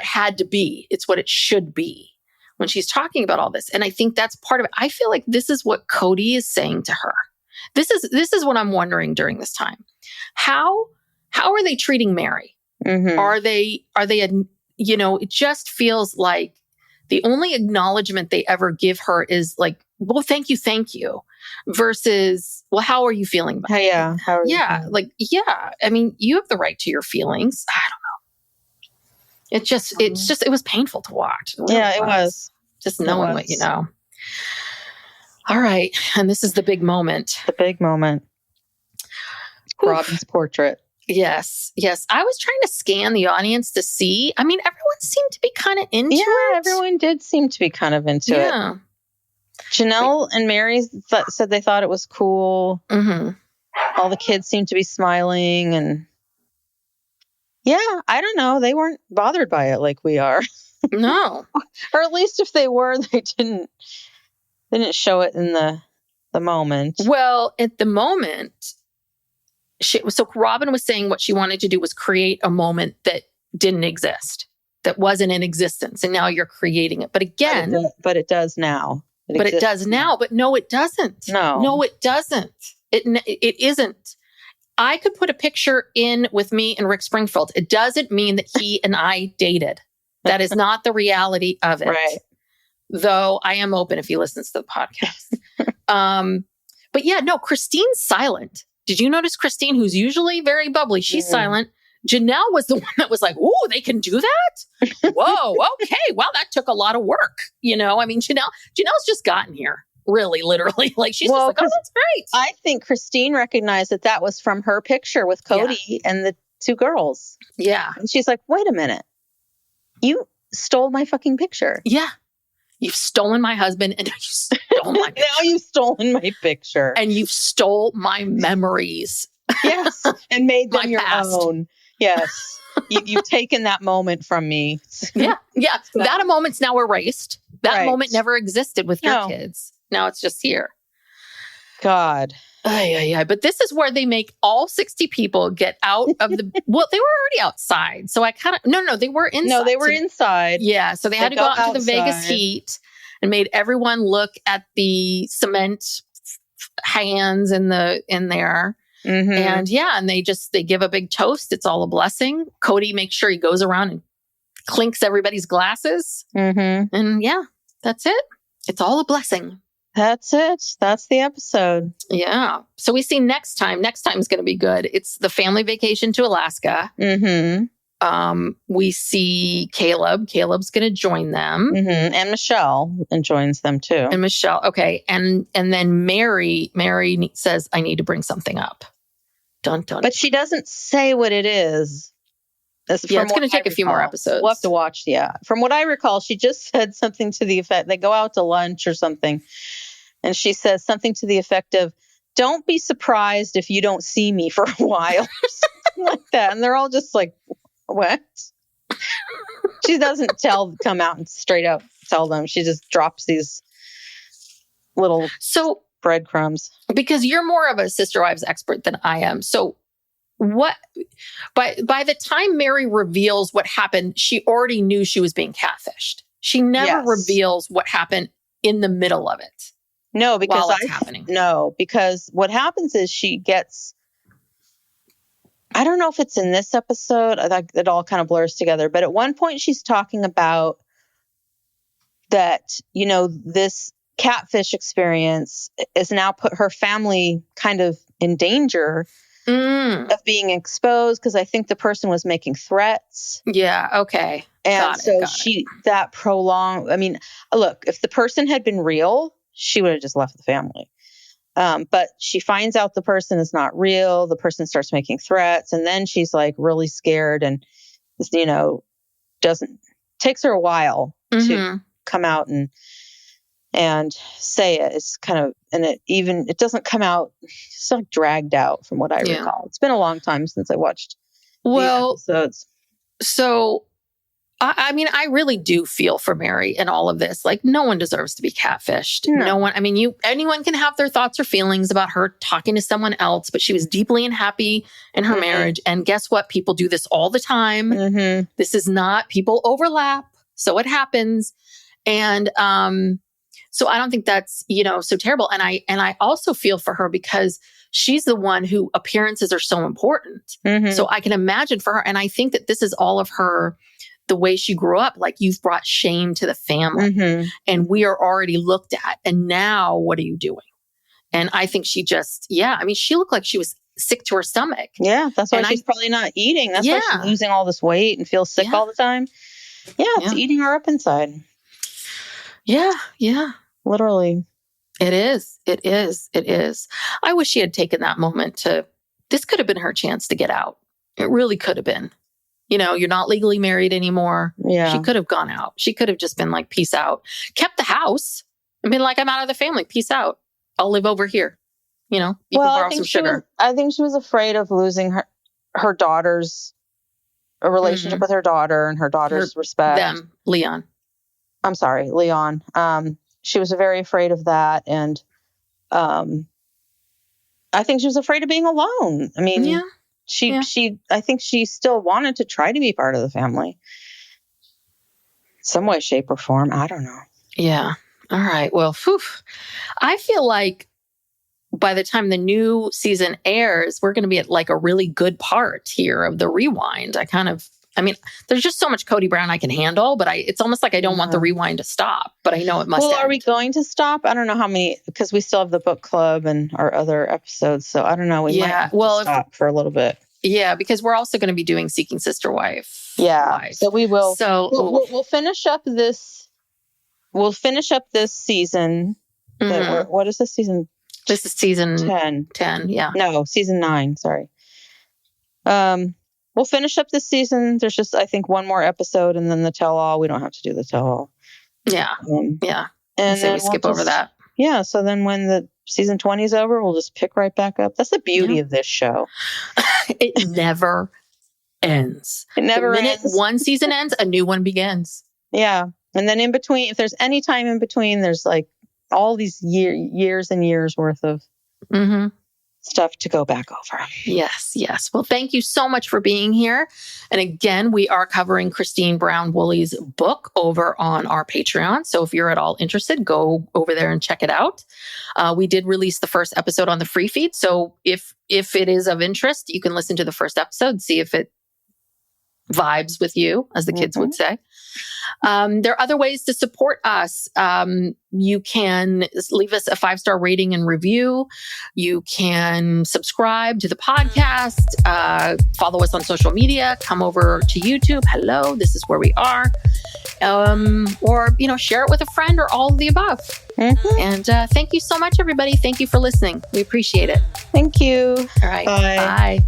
had to be. It's what it should be when she's talking about all this. And I think that's part of it. I feel like this is what Kody is saying to her. This is what I'm wondering during this time. How are they treating Mary? Are they, it just feels like the only acknowledgement they ever give her is like, well, thank you. Versus, well, how are you feeling about it? Yeah. How are you feeling? I mean, you have the right to your feelings. I don't know. It was painful to watch. It was. Just knowing what you know. All right. And this is the big moment. The big moment. Robin's portrait. Yes. I was trying to scan the audience to see. I mean, everyone seemed to be kind of into it. Yeah, everyone did seem to be kind of into it. Janelle and Mary said they thought it was cool. All the kids seemed to be smiling. And I don't know. They weren't bothered by it like we are. No. Or at least if they were, they didn't show it in the moment. Well, at the moment, so Robin was saying what she wanted to do was create a moment that didn't exist, that wasn't in existence. And now you're creating it. But again. But it does now. It does now. But no, it doesn't. No, it doesn't. It isn't. I could put a picture in with me and Rick Springfield. It doesn't mean that he and I dated. That is not the reality of it. Right. Though I am open if he listens to the podcast. But yeah, no, Christine's silent. Did you notice Christine, who's usually very bubbly? She's silent. Janelle was the one that was like, "Ooh, they can do that? Whoa, okay. Wow, that took a lot of work." You know, I mean, Janelle's just gotten here, really, literally. Like, she's just like, "Oh, that's great." I think Christine recognized that was from her picture with Kody and the two girls. Yeah. And she's like, "Wait a minute. You stole my fucking picture." Yeah. You've stolen my husband, and now you stole my picture. Now you've stolen my picture. And you've stole my memories. Yes. And made them My your past. own. Yes. You've taken that moment from me. Yeah. Yeah. That moment's now erased. That moment never existed with your kids. Now it's just here. God. But this is where they make all 60 people get out of the... Well, they were already outside. So I kind of... No, they were inside. No, they were inside. Yeah. So they had to go out into the Vegas heat and made everyone look at the cement hands in there. Mm-hmm. And they give a big toast. It's all a blessing. Kody makes sure he goes around and clinks everybody's glasses. Mm-hmm. And that's it. It's all a blessing. That's it. That's the episode. Yeah. So we see next time. Next time is going to be good. It's the family vacation to Alaska. Mm-hmm. We see Caleb. Caleb's going to join them. Mm-hmm. And Michelle joins them too. And Michelle. Okay. And then Mary says, "I need to bring something up." Dun, dun. But she doesn't say what it is. It's going to take a few more episodes. We'll have to watch. Yeah. From what I recall, she just said something to the effect, they go out to lunch or something. And she says something to the effect of, "Don't be surprised if you don't see me for a while." Or something like that. And they're all just like, "What?" She doesn't come out and straight out tell them. She just drops these little breadcrumbs. Because you're more of a Sister Wives expert than I am. So what, by the time Mary reveals what happened, she already knew she was being catfished. She never reveals what happened in the middle of it. No, because happening. No, because what happens is she gets, I don't know if it's in this episode, it all kind of blurs together, but at one point she's talking about that, this catfish experience has now put her family kind of in danger of being exposed, because I think the person was making threats. Yeah, okay. And that prolonged, I mean, look, if the person had been real, she would have just left the family. But she finds out the person is not real. The person starts making threats, and then she's like really scared, and takes her a while to come out and say it. It's kind of, and it doesn't come out. It's like dragged out from what I recall. It's been a long time since I watched the episodes. So I mean, I really do feel for Mary in all of this. Like, no one deserves to be catfished. No one. I mean, anyone can have their thoughts or feelings about her talking to someone else, but she was deeply unhappy in her marriage. And guess what? People do this all the time. Mm-hmm. This is not, people overlap. So it happens. And, so I don't think that's, so terrible. And I also feel for her because she's the one who appearances are so important. Mm-hmm. So I can imagine for her. And I think that this is all of her, the way she grew up. Like, you've brought shame to the family and we are already looked at. And now what are you doing? And I think she just, she looked like she was sick to her stomach. Yeah. That's why she's probably not eating. That's why she's losing all this weight and feels sick all the time. Yeah. It's eating her up inside. Yeah. Yeah. Literally. It is. I wish she had taken that moment this could have been her chance to get out. It really could have been. You're not legally married anymore. Yeah. She could have gone out. She could have just been like, peace out. Kept the house and been like, I'm out of the family. Peace out. I'll live over here. You can borrow some sugar. I think she was afraid of losing her daughter's relationship with her daughter and her daughter's respect. Leon. I'm sorry, Leon. She was very afraid of that. And I think she was afraid of being alone. I mean, I think she still wanted to try to be part of the family. Some way, shape, or form. I don't know. Yeah. All right. Well, I feel like by the time the new season airs, we're going to be at like a really good part here of the rewind. I kind of I mean, there's just so much Kody Brown I can handle, but it's almost like I don't want the rewind to stop, but I know it must Well, end. are we going to stop? I don't know how many, because we still have the book club and our other episodes. So I don't know. We might have to stop for a little bit. Yeah, because we're also going to be doing Seeking Sister Wife. Yeah. So we will. So we'll finish up this. We'll finish up this season. What is this season? This is season 10. 10. Yeah. No, season 9. Sorry. We'll finish up this season. There's just, I think, one more episode and then the tell-all. We don't have to do the tell-all. Yeah. Yeah. And so we skip over that. Yeah. So then when the season 20 is over, we'll just pick right back up. That's the beauty of this show. It never ends. It never ends. The minute one season ends, a new one begins. Yeah. And then in between, if there's any time in between, there's like all these years and years worth of stuff to go back over. Yes, yes. Well, thank you so much for being here. And again, we are covering Christine Brown Woolley's book over on our Patreon. So if you're at all interested, go over there and check it out. We did release the first episode on the free feed. So if it is of interest, you can listen to the first episode, see if it vibes with you, as the kids would say. There are other ways to support us. You can leave us a 5-star rating and review. You can subscribe to the podcast, follow us on social media, come over to YouTube. Hello, this is where we are. Or, share it with a friend or all of the above. And thank you so much, everybody. Thank you for listening. We appreciate it. Thank you. All right. Bye. Bye.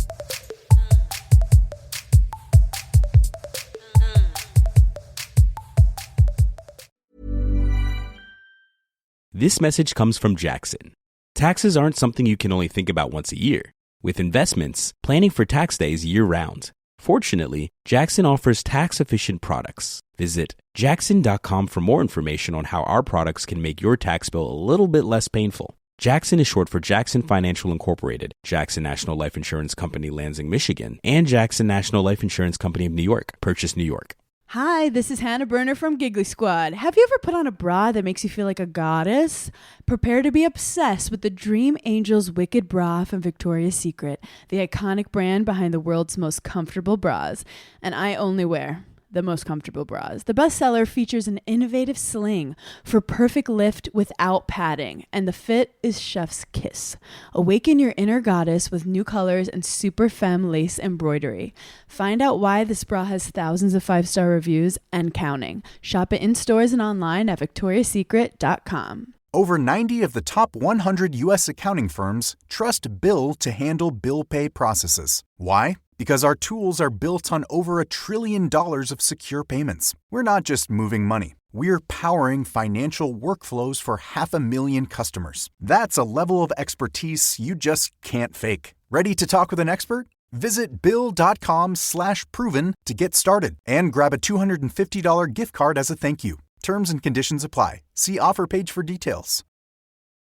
This message comes from Jackson. Taxes aren't something you can only think about once a year. With investments, planning for tax day is year-round. Fortunately, Jackson offers tax-efficient products. Visit jackson.com for more information on how our products can make your tax bill a little bit less painful. Jackson is short for Jackson Financial Incorporated, Jackson National Life Insurance Company, Lansing, Michigan, and Jackson National Life Insurance Company of New York, Purchase, New York. Hi, this is Hannah Berner from Giggly Squad. Have you ever put on a bra that makes you feel like a goddess? Prepare to be obsessed with the Dream Angels Wicked Bra from Victoria's Secret, the iconic brand behind the world's most comfortable bras. And I only wear the most comfortable bras. The bestseller features an innovative sling for perfect lift without padding, and the fit is chef's kiss. Awaken your inner goddess with new colors and super femme lace embroidery. Find out why this bra has thousands of 5-star reviews and counting. Shop it in stores and online at victoriasecret.com. Over 90 of the top 100 U.S. accounting firms trust Bill to handle bill pay processes. Why? Because our tools are built on over $1 trillion of secure payments. We're not just moving money. We're powering financial workflows for 500,000 customers. That's a level of expertise you just can't fake. Ready to talk with an expert? Visit Bill.com/proven to get started and grab a $250 gift card as a thank you. Terms and conditions apply. See offer page for details.